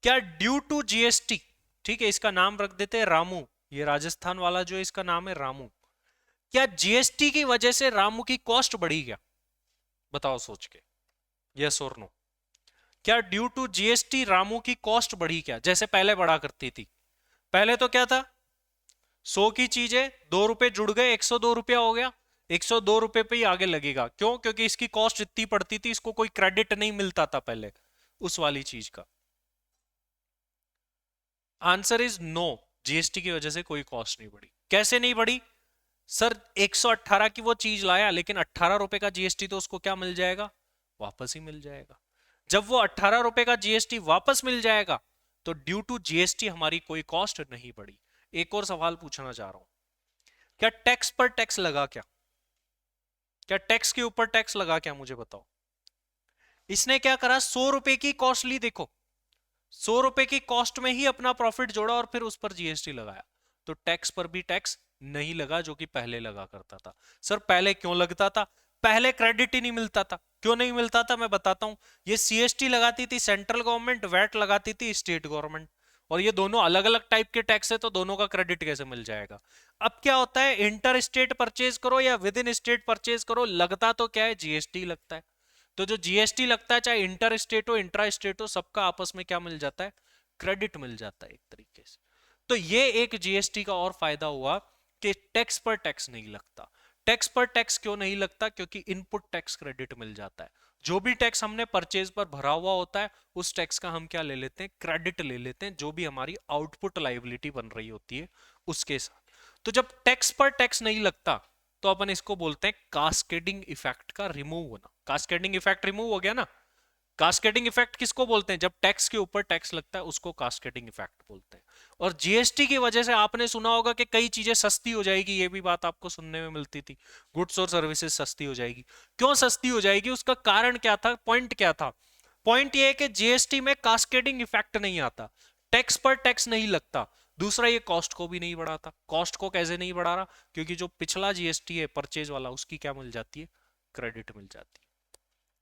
क्या ड्यू टू जीएसटी, ठीक है इसका नाम रख देते हैं रामू, ये राजस्थान वाला जो है इसका नाम है रामू, क्या जीएसटी की वजह से रामू की कॉस्ट बढ़ी क्या, बताओ सोच के, यस और नो। क्या ड्यू टू जीएसटी रामू की कॉस्ट बढ़ी क्या, जैसे पहले बढ़ा करती थी। पहले तो क्या था, 100 की चीज है, 2 रुपए जुड़ गए, 102 रुपया हो गया, 102 रुपए पे ही आगे लगेगा। क्यों, क्योंकि इसकी कॉस्ट इतनी पड़ती थी, इसको कोई क्रेडिट नहीं मिलता था पहले उस वाली चीज का। आंसर इज नो, जीएसटी की वजह से कोई कॉस्ट नहीं बढ़ी। कैसे नहीं बढ़ी सर, 118 की वो चीज लाया, लेकिन 18 रुपए का जीएसटी तो उसको क्या मिल जाएगा, वापस ही मिल जाएगा। जब वो 18 रुपए का जीएसटी वापस मिल जाएगा, तो ड्यू टू जीएसटी हमारी कोई कॉस्ट नहीं बढ़ी। एक और सवाल पूछना चाह रहा हूं, क्या टैक्स पर टैक्स लगा क्या, क्या टैक्स के ऊपर टैक्स लगा क्या, मुझे बताओ। इसने क्या करा, 100 रुपए की कॉस्ट ली, देखो 100 रुपए की कॉस्ट में ही अपना प्रॉफिट जोड़ा और फिर उस पर जीएसटी लगाया, तो टैक्स पर भी टैक्स नहीं लगा जो कि पहले लगा करता था। सर पहले क्यों लगता था, पहले क्रेडिट ही नहीं मिलता था। क्यों नहीं मिलता था मैं बताता हूं, ये सीएसटी लगाती थी सेंट्रल गवर्नमेंट, वैट लगाती थी स्टेट गवर्नमेंट, और ये दोनों अलग अलग टाइप के टैक्स है, तो दोनों का क्रेडिट कैसे मिल जाएगा। अब क्या होता है, इंटर स्टेट परचेज करो या विद इन स्टेट परचेज करो, लगता तो क्या है, जीएसटी लगता है। तो जो जीएसटी लगता है, चाहे इंटर स्टेट हो इंट्रा स्टेट हो, सबका आपस में क्या मिल जाता है, क्रेडिट मिल जाता है एक तरीके से। तो ये एक जीएसटी का और फायदा हुआ कि टैक्स पर टैक्स नहीं लगता। टैक्स पर टैक्स क्यों नहीं लगता, क्योंकि इनपुट टैक्स क्रेडिट मिल जाता है। जो भी टैक्स हमने परचेज पर भरा हुआ होता है, उस टैक्स का हम क्या ले लेते हैं, क्रेडिट ले लेते हैं, जो भी हमारी आउटपुट लायबिलिटी बन रही होती है उसके साथ। तो जब टैक्स पर टैक्स नहीं लगता, तो अपन इसको बोलते हैं कास्केडिंग इफेक्ट का रिमूव होना। कास्केडिंग इफेक्ट रिमूव हो गया ना। कास्केडिंग इफेक्ट किसको बोलते हैं, जब टैक्स के ऊपर टैक्स लगता है उसको कास्केडिंग इफेक्ट बोलते हैं। और जीएसटी की वजह से आपने सुना होगा कि कई चीजें सस्ती हो जाएगी, ये भी बात आपको सुनने में मिलती थी, गुड्स और सर्विसेज सस्ती हो जाएगी। क्यों सस्ती हो जाएगी, उसका कारण क्या था, पॉइंट क्या था। पॉइंट ये है कि जीएसटी में कास्केडिंग इफेक्ट नहीं आता, टैक्स पर टैक्स नहीं लगता। दूसरा, ये कॉस्ट को भी नहीं बढ़ाता। कॉस्ट को कैसे नहीं बढ़ा रहा, क्योंकि जो पिछला जीएसटी है परचेज वाला, उसकी क्या मिल जाती है, क्रेडिट मिल जाती है।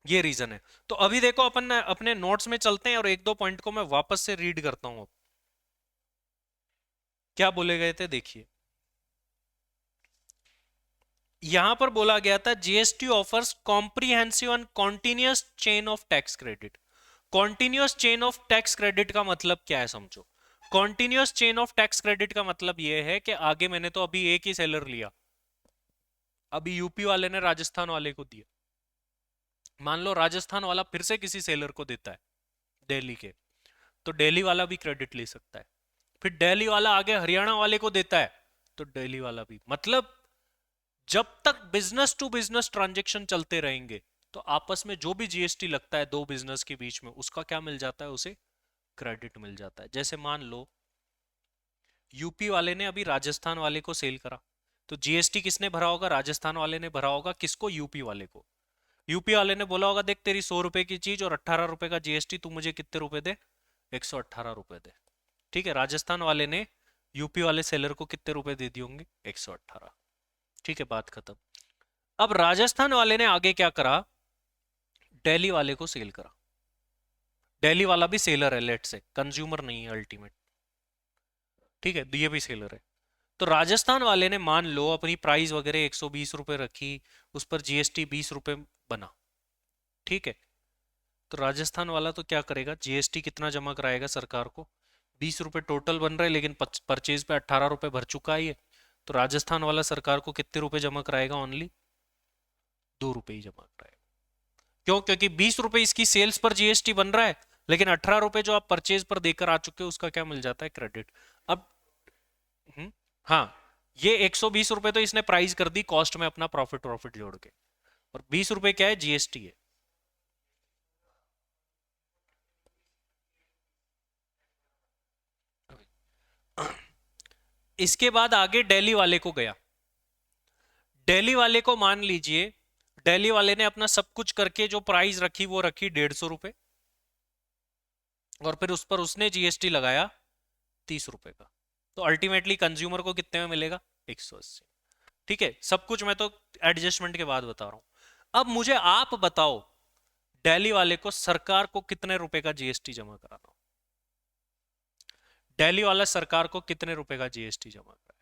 ये रीजन है। तो अभी देखो अपन अपने नोट्स में चलते हैं और एक दो पॉइंट को मैं वापस से रीड करता हूं। क्या बोले गए थे देखिए, यहां पर बोला गया था GST offers comprehensive and continuous chain of tax credit. Continuous chain of tax credit का मतलब क्या है समझो। Continuous chain of tax credit का मतलब यह है कि आगे मैंने तो अभी एक ही सेलर लिया, अभी यूपी वाले ने राजस्थान वाले को दिया, मान लो राजस्थान वाला फिर से किसी सेलर को देता है दिल्ली के, तो दिल्ली वाला भी क्रेडिट ले सकता है। फिर दिल्ली वाला आगे हरियाणा वाले को देता है, तो दिल्ली वाला भी। मतलब जब तक बिजनेस टू बिजनेस ट्रांजैक्शन चलते रहेंगे, तो आपस में जो भी जीएसटी लगता है दो बिजनेस के बीच में, उसका क्या मिल जाता है, उसे क्रेडिट मिल जाता है। जैसे मान लो यूपी वाले ने अभी राजस्थान वाले को सेल करा, तो जीएसटी किसने भरा होगा, राजस्थान वाले ने भरा होगा। किसको, यूपी वाले को। यूपी वाले ने बोला होगा देख तेरी 100 रुपए की चीज और 18 रुपए का जीएसटी, तू मुझे कितने रुपए दे, 118 रुपए दे। ठीक है, राजस्थान वाले ने यूपी वाले सेलर को कितने रुपए दे दिए होंगे, 118। ठीक है, बात खत्म। अब राजस्थान वाले ने आगे क्या करा, दिल्ली वाले को सेल करा। दिल्ली वाला भी सेलर है, लेट से कंज्यूमर नहीं है अल्टीमेट। ठीक है, ये भी सेलर है। तो राजस्थान वाले ने मान लो अपनी प्राइस वगैरह 120 रुपए रखी, उस पर जीएसटी 20 रुपए बना। ठीक है, तो राजस्थान वाला तो क्या करेगा, जीएसटी कितना जमा कराएगा सरकार को, 20 रुपए टोटल बन रहा है, लेकिन परचेज पे 18 रुपए भर चुका है ये, तो राजस्थान वाला सरकार को कितने रुपए जमा कराएगा? ओनली 2 रुपए ही जमा कराएगा। क्यों? क्योंकि 20 रुपए इसकी सेल्स पर जीएसटी बन रहा है, लेकिन 18 रुपए जो आप परचेज पर देकर आ चुके हो उसका क्या मिल जाता है? क्रेडिट। अब हाँ, ये 120 रुपए तो इसने प्राइस कर दी कॉस्ट में अपना प्रॉफिट जोड़ के, और 20 रुपए क्या है? जीएसटी है। इसके बाद आगे दिल्ली वाले को गया। दिल्ली वाले को मान लीजिए, दिल्ली वाले ने अपना सब कुछ करके जो प्राइस रखी वो रखी 150 रुपए, और फिर उस पर उसने जीएसटी लगाया 30 रुपए का। तो अल्टीमेटली कंज्यूमर को कितने में मिलेगा? 180। ठीक है, सब कुछ मैं तो एडजस्टमेंट के बाद बता रहा हूं। अब मुझे आप बताओ, दिल्ली वाले को सरकार को कितने रुपए का जीएसटी जमा कराना? दिल्ली वाला सरकार को कितने रुपए का जीएसटी जमा कराए?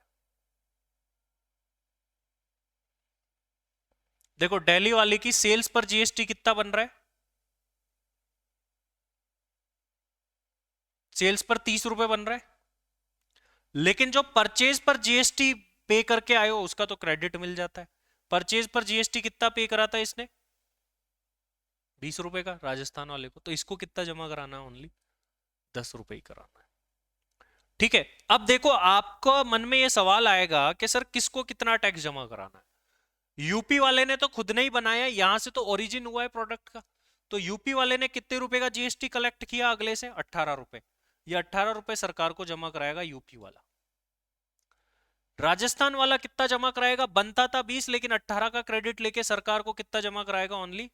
देखो, दिल्ली वाले की सेल्स पर जीएसटी कितना बन रहा है? सेल्स पर 30 रुपए बन रहा है, लेकिन जो परचेज पर जीएसटी पे करके आए हो उसका तो क्रेडिट मिल जाता है। परचेज पर जीएसटी कितना पे करा था इसने? 20 रुपए का राजस्थान वाले को। तो इसको कितना जमा कराना है? ओनली 10 रुपए ही कराना है। ठीक है, अब देखो आपको मन में यह सवाल आएगा कि सर किसको कितना टैक्स जमा कराना है? यूपी वाले ने तो खुद नहीं बनाया, यहां से तो ओरिजिन हुआ है प्रोडक्ट का। तो यूपी वाले ने कितने रुपए का जीएसटी कलेक्ट किया अगले से? 18 रुपए। ये 18 रुपए सरकार को जमा कराएगा यूपी वाला। राजस्थान वाला कितना जमा कराएगा? बनता था 20, लेकिन 18 का क्रेडिट लेके सरकार को कितना जमा कराएगा? ओनली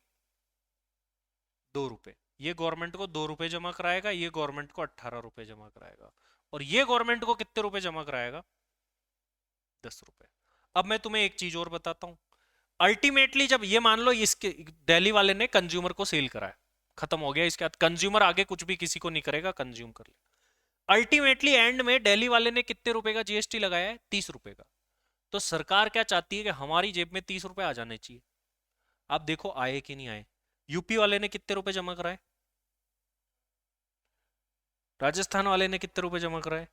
2 रुपए। ये गवर्नमेंट को 2 रुपए जमा कराएगा, ये गवर्नमेंट को 18 रुपए जमा कराएगा, और ये गवर्नमेंट को कितने रुपए जमा कराएगा? 10 रुपए। अब मैं तुम्हें एक चीज और बताता हूं। अल्टीमेटली जब ये मान लो इसके दिल्ली वाले ने कंज्यूमर को सेल कराया, खत्म हो गया, इसके बाद कंज्यूमर आगे कुछ भी किसी को नहीं करेगा, कंज्यूम कर ले। अल्टीमेटली एंड में दिल्ली वाले ने कितने रुपए का जीएसटी लगाया है? 30 रुपए का। तो सरकार क्या चाहती है कि हमारी जेब में 30 रुपए आ जाने चाहिए। आप देखो आए कि नहीं आए। यूपी वाले ने कितने रुपए जमा कराए? राजस्थान वाले ने कितने रुपए जमा कराए?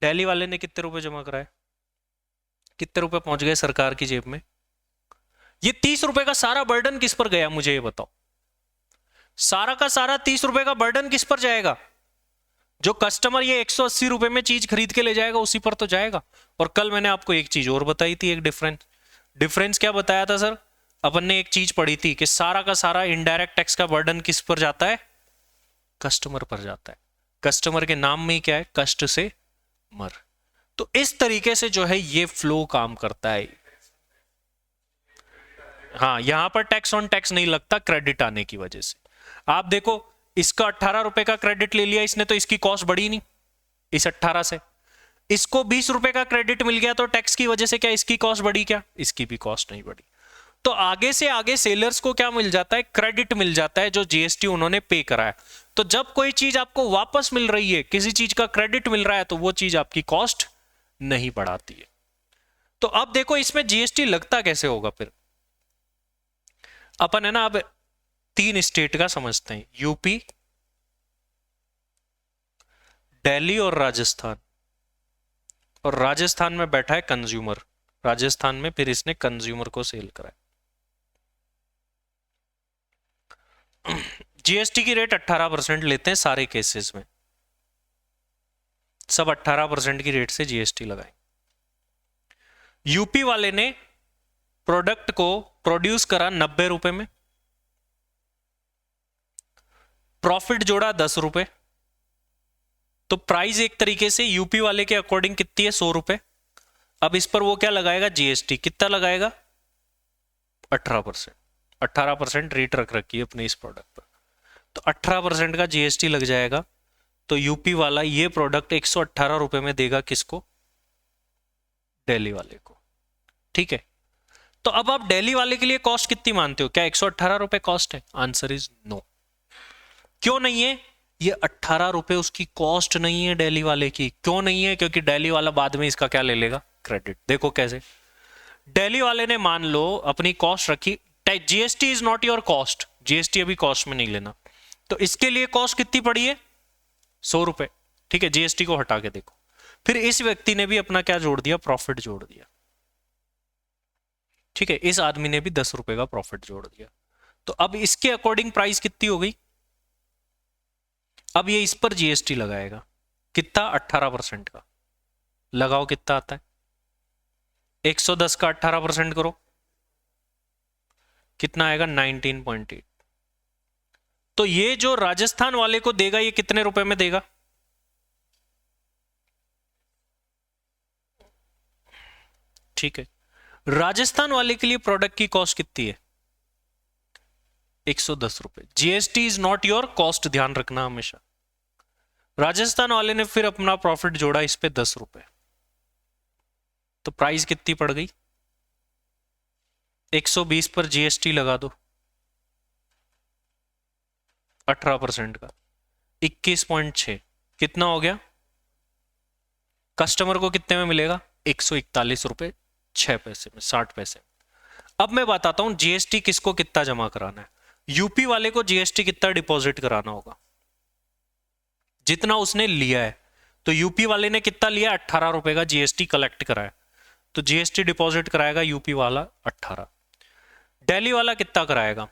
दिल्ली वाले ने कितने रुपए जमा कराए? कितने रुपए पहुंच गए सरकार की जेब में? ये 30 रुपए का सारा बर्डन किस पर गया? मुझे ये बताओ। सारा का सारा 30 रुपए का बर्डन किस पर जाएगा? जो कस्टमर ये 180 रुपए में चीज खरीद के ले जाएगा उसी पर तो जाएगा। और कल मैंने आपको एक चीज और बताई थी, एक डिफरेंस क्या बताया था सर? अपन ने एक चीज पढ़ी थी कि सारा का सारा इनडायरेक्ट टैक्स का बर्डन किस पर जाता है? कस्टमर पर जाता है। कस्टमर के नाम में ही क्या है? कष्ट से मर। तो इस तरीके से जो है ये फ्लो काम करता है। हाँ, यहां पर टैक्स ऑन टैक्स नहीं लगता क्रेडिट आने की वजह से। आप देखो, इसका 18 रुपए का क्रेडिट ले लिया इसने, तो इसकी कॉस्ट बढ़ी नहीं इस 18 से। इसको 20 रुपए का क्रेडिट मिल गया, तो टैक्स की वजह से क्या इसकी कॉस्ट बढ़ी? क्या इसकी भी कॉस्ट नहीं बढ़ी। तो आगे से आगे सेलर्स को क्या मिल जाता है? क्रेडिट मिल जाता है, जो जीएसटी उन्होंने पे करा है। तो जब कोई चीज आपको वापस मिल रही है, किसी चीज का क्रेडिट मिल रहा है, तो वो चीज आपकी कॉस्ट नहीं बढ़ाती है। तो अब देखो इसमें जीएसटी लगता कैसे होगा फिर। अपन है ना, अब 3 स्टेट का समझते हैं, यूपी, दिल्ली और राजस्थान। और राजस्थान में बैठा है कंज्यूमर, राजस्थान में फिर इसने कंज्यूमर को सेल कराया। जीएसटी की रेट 18% लेते हैं सारे केसेस में, सब 18% की रेट से जीएसटी लगाए। यूपी वाले ने प्रोडक्ट को प्रोड्यूस करा 90 रुपए में, प्रॉफिट जोड़ा 10 रुपए, तो प्राइस एक तरीके से यूपी वाले के अकॉर्डिंग कितनी है? 100 रुपए। अब इस पर वो क्या लगाएगा? जीएसटी। कितना लगाएगा? 18%। 18% रेट रख रखी है अपने इस प्रोडक्ट पर, तो 18% का जीएसटी लग जाएगा। तो यूपी वाला ये प्रोडक्ट 118 रुपए में देगा किसको? दिल्ली वाले को। ठीक है, तो अब आप दिल्ली वाले के लिए कॉस्ट कितनी मानते हो? क्या 118 रुपए कॉस्ट है? Answer is no. क्यों नहीं है? ये 18 रुपए उसकी कॉस्ट नहीं है दिल्ली वाले की। क्यों नहीं है? क्योंकि दिल्ली वाला बाद में इसका क्या ले लेगा? क्रेडिट। देखो कैसे, दिल्ली वाले ने मान लो अपनी कॉस्ट रखी, GST is not your cost, GST अभी कॉस्ट में नहीं लेना, तो इसके लिए कॉस्ट कितनी पड़ी है? 100 रुपए। ठीक है, जीएसटी को हटा के देखो, फिर इस व्यक्ति ने भी अपना क्या जोड़ दिया, प्रॉफिट जोड़ दिया। ठीक है, इस आदमी ने भी 10 रुपए का प्रॉफिट जोड़ दिया। तो अब इसके अकॉर्डिंग प्राइस कितनी हो गई, अब ये इस पर जीएसटी लगाएगा, कितना, 18% का। लगाओ कितना आता है, 110 का 18% करो, कितना आएगा, 19.8। तो ये जो राजस्थान वाले को देगा ये कितने रुपए में देगा, ठीक है, राजस्थान वाले के लिए प्रोडक्ट की कॉस्ट कितनी है, 110 रुपए। GST is not your cost, ध्यान रखना हमेशा। राजस्थान वाले ने फिर अपना प्रॉफिट जोड़ा इस पे 10 रुपए, तो प्राइस कितनी पड़ गई, 120 पर जीएसटी लगा दो 18% का, 21.6, कितना हो गया, कस्टमर को कितने में मिलेगा, 141 रुपए 6 पैसे में, 60 पैसे। अब मैं बताता हूं जीएसटी किसको कितना जमा कराना है। यूपी वाले को जीएसटी कितना डिपॉजिट कराना होगा, जितना उसने लिया है। तो यूपी वाले ने कितना लिया, 18 रुपए का जीएसटी कलेक्ट कराया, तो जीएसटी डिपॉजिट कराएगा यूपी वाला 18। दिल्ली वाला कितना कराएगा,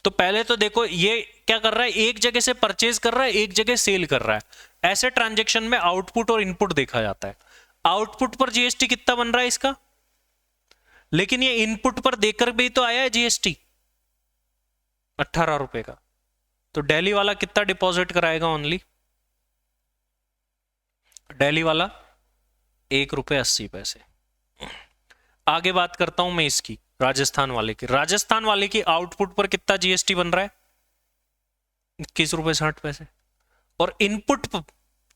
तो पहले तो देखो ये क्या कर रहा है, एक जगह से परचेज कर रहा है, एक जगह सेल कर रहा है। ऐसे ट्रांजैक्शन में आउटपुट और इनपुट देखा जाता है। आउटपुट पर जीएसटी कितना बन रहा है इसका, लेकिन ये इनपुट पर देकर भी तो आया है जीएसटी 18 रुपए का। तो दिल्ली वाला कितना डिपॉजिट कराएगा, ओनली दिल्ली वाला 1 रुपए 80 पैसे। आगे बात करता हूं मैं इसकी, राजस्थान वाले की। राजस्थान वाले की आउटपुट पर कितना जीएसटी बन रहा है, 21 रुपए 60 पैसे। और इनपुट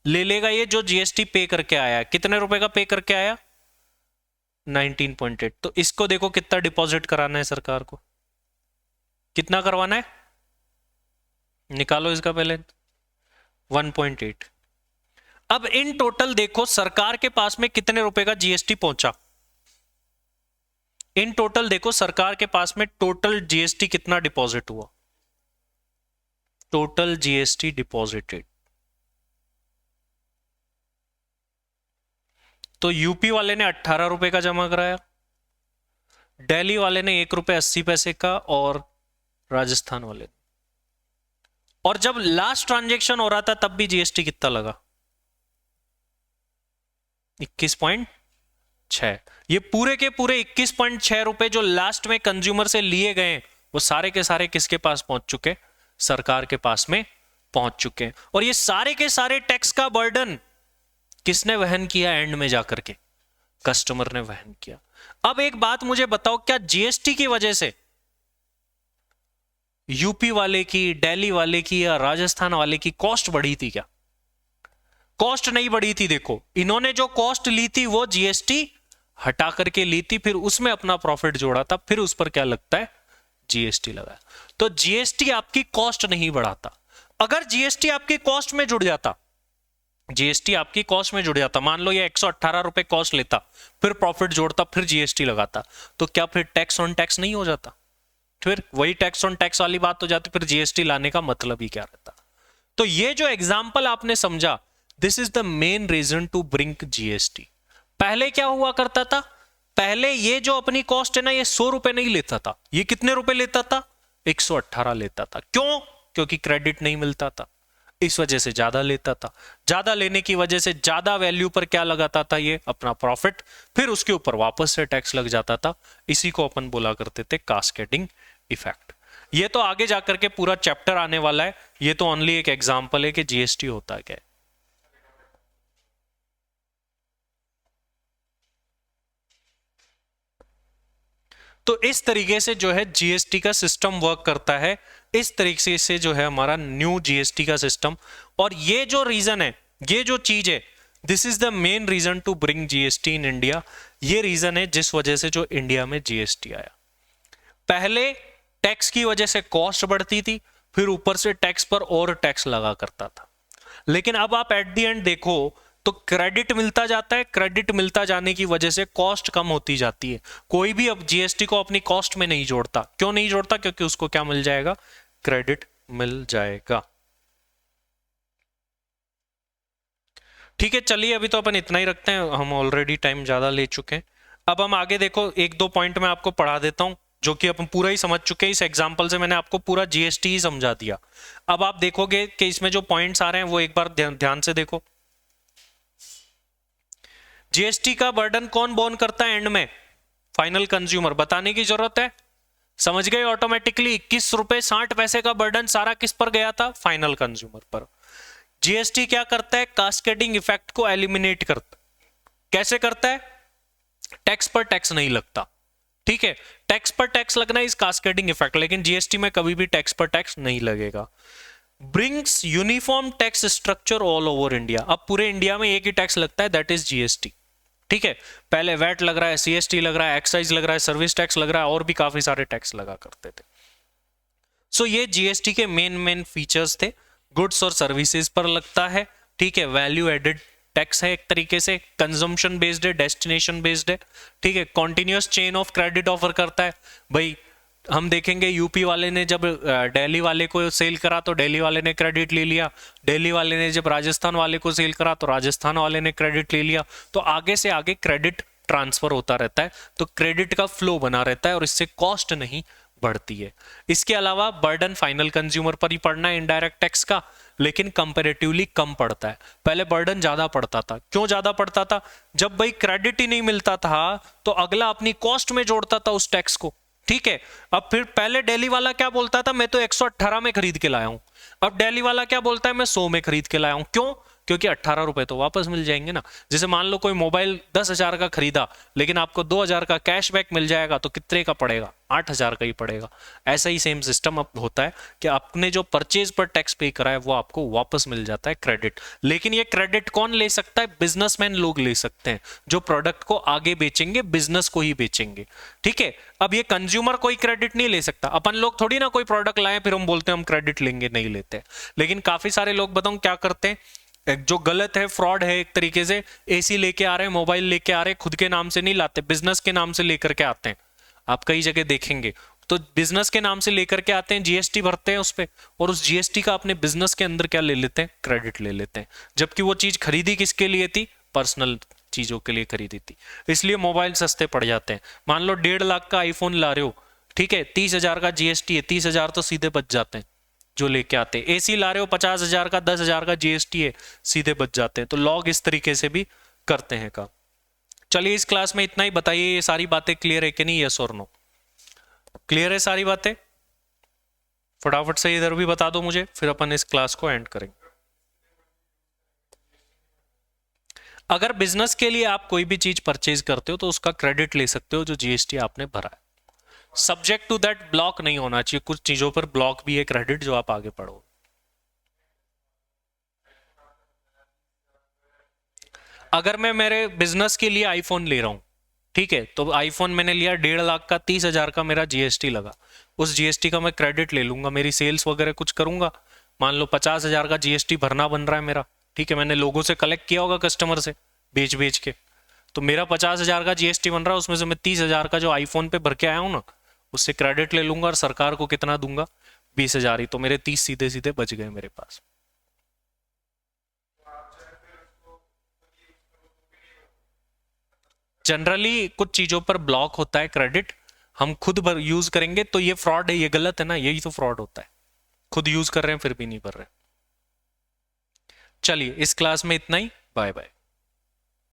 ले लेगा ये जो जीएसटी पे करके आया, कितने रुपए का पे करके आया, 19.8। तो इसको देखो कितना डिपॉजिट कराना है सरकार को, कितना करवाना है, निकालो इसका पहले, 1.8। अब इन टोटल देखो सरकार के पास में कितने रुपए का जीएसटी पहुंचा, इन टोटल देखो सरकार के पास में टोटल जीएसटी कितना डिपॉजिट हुआ, टोटल जीएसटी डिपॉजिटेड। तो यूपी वाले ने 18 रुपए का जमा कराया, दिल्ली वाले ने 1 रुपए 80 पैसे का, और राजस्थान वाले। और जब लास्ट ट्रांजैक्शन हो रहा था तब भी जीएसटी कितना लगा, 21.6। ये पूरे के पूरे 21.6 रुपए जो लास्ट में कंज्यूमर से लिए गए वो सारे के सारे किसके पास पहुंच चुके, सरकार के पास में पहुंच चुके हैं। और ये सारे के सारे टैक्स का बर्डन किसने वहन किया, एंड में जाकर के कस्टमर ने वहन किया। अब एक बात मुझे बताओ, क्या जीएसटी की वजह से यूपी वाले की, दिल्ली वाले की या राजस्थान वाले की कॉस्ट बढ़ी थी क्या, कॉस्ट नहीं बढ़ी थी। देखो इन्होंने जो कॉस्ट ली थी वो जीएसटी हटा करके ली थी, फिर उसमें अपना प्रॉफिट जोड़ा था, फिर उस पर क्या लगता है, जीएसटी लगाया। तो जीएसटी आपकी कॉस्ट नहीं बढ़ाता। अगर जीएसटी आपकी कॉस्ट में जुड़ जाता, जीएसटी आपकी कॉस्ट में जुड़ जाता, मान लो ये 118 रुपए कॉस्ट लेता, फिर प्रॉफिट जोड़ता, फिर जीएसटी लगाता, तो क्या फिर टैक्स ऑन टैक्स नहीं हो जाता, फिर वही टैक्स ऑन टैक्स वाली बात हो जाती, फिर जीएसटी लाने का मतलब ही क्या रहता। तो ये जो एग्जांपल आपने समझा, this is the main reason to bring GST. पहले क्या हुआ करता था, पहले ये जो अपनी कॉस्ट है ना, ये 100 रुपए नहीं लेता था, ये कितने रुपए लेता था, 118 लेता था। क्यों, क्योंकि क्रेडिट नहीं मिलता था, इस वजह से ज्यादा लेता था। ज्यादा लेने की वजह से ज्यादा वैल्यू पर क्या लगाता था, ये अपना प्रॉफिट, फिर उसके ऊपर वापस से टैक्स लग जाता था। इसी को अपन बोला करते थे कास्केडिंग इफेक्ट। ये तो आगे जाकर के पूरा चैप्टर आने वाला है, ये तो ओनली एक एग्जांपल है कि जीएसटी होता क्या है। तो इस तरीके से जो है जीएसटी का सिस्टम वर्क करता है, इस तरीके से जो है हमारा न्यू जीएसटी का सिस्टम। और ये जो रीजन है, ये जो चीज है, this is the main reason to bring GST in India. ये रीजन है जिस वजह से जो इंडिया में जीएसटी आया। पहले टैक्स की वजह से कॉस्ट बढ़ती थी, फिर ऊपर से टैक्स पर और टैक्स लगा करता था। लेकिन अब आप एट द एंड देखो तो क्रेडिट मिलता जाता है, क्रेडिट मिलता जाने की वजह से कॉस्ट कम होती जाती है। कोई भी अब जीएसटी को अपनी कॉस्ट में नहीं जोड़ता। क्यों नहीं जोड़ता, क्योंकि उसको क्या मिल जाएगा, क्रेडिट मिल जाएगा। ठीक है, चलिए अभी तो अपन इतना ही रखते हैं, हम ऑलरेडी टाइम ज़्यादा ले चुके हैं। अब हम आगे देखो, एक दो पॉइंट मैं आपको पढ़ा देता हूँ जो कि अपन पूरा ही समझ चुके हैं। इस एग्जाम्पल से मैंने आपको पूरा जीएसटी ही समझा दिया। अब आप देखोगे कि इसमें जो पॉइंट्स आ रहे हैं वो एक बार ध्यान से देखो। जीएसटी का बर्डन कौन बोन करता है एंड में? Final consumer. बताने की जरूरत है? समझ गए ऑटोमेटिकली। 21 रुपए 60 पैसे का बर्डन सारा किस पर गया था? फाइनल कंज्यूमर पर। जीएसटी क्या करता है? कास्केडिंग इफेक्ट को एलिमिनेट करता है। कैसे करता है? टैक्स पर टैक्स नहीं लगता, ठीक है। टैक्स पर टैक्स लगना इज कास्केडिंग इफेक्ट, लेकिन जीएसटी में कभी भी टैक्स पर टैक्स नहीं लगेगा। Brings uniform tax structure all over India. अब पूरे इंडिया में एक ही टैक्स लगता है, दैट इज जीएसटी, ठीक है। पहले वैट लग रहा है, सीएसटी लग रहा है, एक्साइज लग रहा है, सर्विस टैक्स लग रहा है, और भी काफी सारे टैक्स लगा करते थे। सो ये जीएसटी के मेन फीचर्स थे। गुड्स और सर्विसेज पर लगता है, ठीक है। वैल्यू एडेड टैक्स है एक तरीके से, कंजम्पशन बेस्ड है, डेस्टिनेशन बेस्ड है, ठीक है। Continuous chain of credit offer करता है। भाई हम देखेंगे यूपी वाले ने जब दिल्ली वाले को सेल करा तो दिल्ली वाले ने क्रेडिट ले लिया, दिल्ली वाले ने जब राजस्थान वाले को सेल करा तो राजस्थान वाले ने क्रेडिट ले लिया। तो आगे से आगे क्रेडिट ट्रांसफर होता रहता है, तो क्रेडिट का फ्लो बना रहता है और इससे कॉस्ट नहीं बढ़ती है। इसके अलावा बर्डन फाइनल कंज्यूमर पर ही पड़ना है इनडायरेक्ट टैक्स का, लेकिन कंपैरेटिवली कम पड़ता है। पहले बर्डन ज्यादा पड़ता था। क्यों ज्यादा पड़ता था? जब भाई क्रेडिट ही नहीं मिलता था तो अगला अपनी कॉस्ट में जोड़ता था उस टैक्स को, ठीक है। अब फिर पहले दिल्ली वाला क्या बोलता था? मैं तो 118 में खरीद के लाया हूं। अब दिल्ली वाला क्या बोलता है? मैं 100 में खरीद के लाया हूं। क्यों? क्योंकि 18 रुपए तो वापस मिल जाएंगे ना। जैसे मान लो कोई मोबाइल 10,000 का खरीदा, लेकिन आपको 2,000 का कैशबैक मिल जाएगा, तो कितने का पड़ेगा? 8,000 का ही पड़ेगा। ऐसा ही सेम सिस्टम अब होता है कि आपने जो परचेज पर टैक्स पे करा है वो आपको वापस मिल जाता है, क्रेडिट। लेकिन ये क्रेडिट कौन ले सकता है? बिजनेसमैन लोग ले सकते हैं, जो प्रोडक्ट को आगे बेचेंगे, बिजनेस को ही बेचेंगे, ठीक है। अब ये कंज्यूमर कोई क्रेडिट नहीं ले सकता। अपन लोग थोड़ी ना कोई प्रोडक्ट लाए फिर हम बोलते हैं हम क्रेडिट लेंगे, नहीं लेते। लेकिन काफी सारे लोग बताऊं क्या करते हैं, जो गलत है, फ्रॉड है एक तरीके से। एसी लेके आ रहे हैं, मोबाइल लेके आ रहे हैं, खुद के नाम से नहीं लाते, बिजनेस के नाम से लेकर के आते हैं। आप कई जगह देखेंगे तो बिजनेस के नाम से लेकर के आते हैं, जीएसटी भरते हैं उस पे, और उस जीएसटी का अपने बिजनेस के अंदर क्या ले लेते हैं? क्रेडिट ले लेते हैं। जबकि वो चीज खरीदी किसके लिए थी? पर्सनल चीजों के लिए खरीदी थी। इसलिए मोबाइल सस्ते पड़ जाते हैं। मान लो 1.5 लाख का आईफोन ला रहे हो, ठीक है, 30,000 का जीएसटी है, 30,000 तो सीधे बच जाते हैं जो लेके आते हैं। एसी ला रहे हो 50,000 का, 10,000 का जीएसटी है, सीधे बच जाते हैं। तो लॉग इस तरीके से भी करते हैं काम। चलिए इस क्लास में इतना ही। बताइए ये सारी बातें क्लियर है कि नहीं? यस और नो? क्लियर है सारी बातें? फटाफट से इधर भी बता दो मुझे, फिर अपन इस क्लास को एंड करेंगे। अगर बिजनेस के लिए आप कोई भी चीज परचेज करते हो तो उसका क्रेडिट ले सकते हो जो जीएसटी आपने भरा है। सब्जेक्ट टू दैट ब्लॉक नहीं होना चाहिए। कुछ चीजों पर ब्लॉक भी है क्रेडिट, जो आप आगे पढ़ो। अगर मैं मेरे बिजनेस के लिए आईफोन ले रहा हूं, ठीक है, तो आईफोन मैंने लिया 1.5 लाख का, 30,000 का मेरा जीएसटी लगा, उस जीएसटी का मैं क्रेडिट ले लूंगा, मेरी सेल्स वगैरह कुछ करूंगा। मान लो 50,000 का जीएसटी भरना बन रहा है मेरा, ठीक है, मैंने लोगों से कलेक्ट किया होगा, कस्टमर से बेच बेच के, तो मेरा 50,000 का जीएसटी बन रहा है, उसमें से मैं 30,000 का जो आईफोन पे भर के आया हूं ना, उससे क्रेडिट ले लूंगा और सरकार को कितना दूंगा? 20,000 ही। तो मेरे 30 सीधे सीधे बच गए मेरे पास। जनरली कुछ चीजों पर ब्लॉक होता है क्रेडिट, हम खुद यूज करेंगे तो ये फ्रॉड है, ये गलत है ना, यही तो फ्रॉड होता है। खुद यूज कर रहे हैं फिर भी नहीं भर रहे। चलिए इस क्लास में इतना ही, बाय बाय।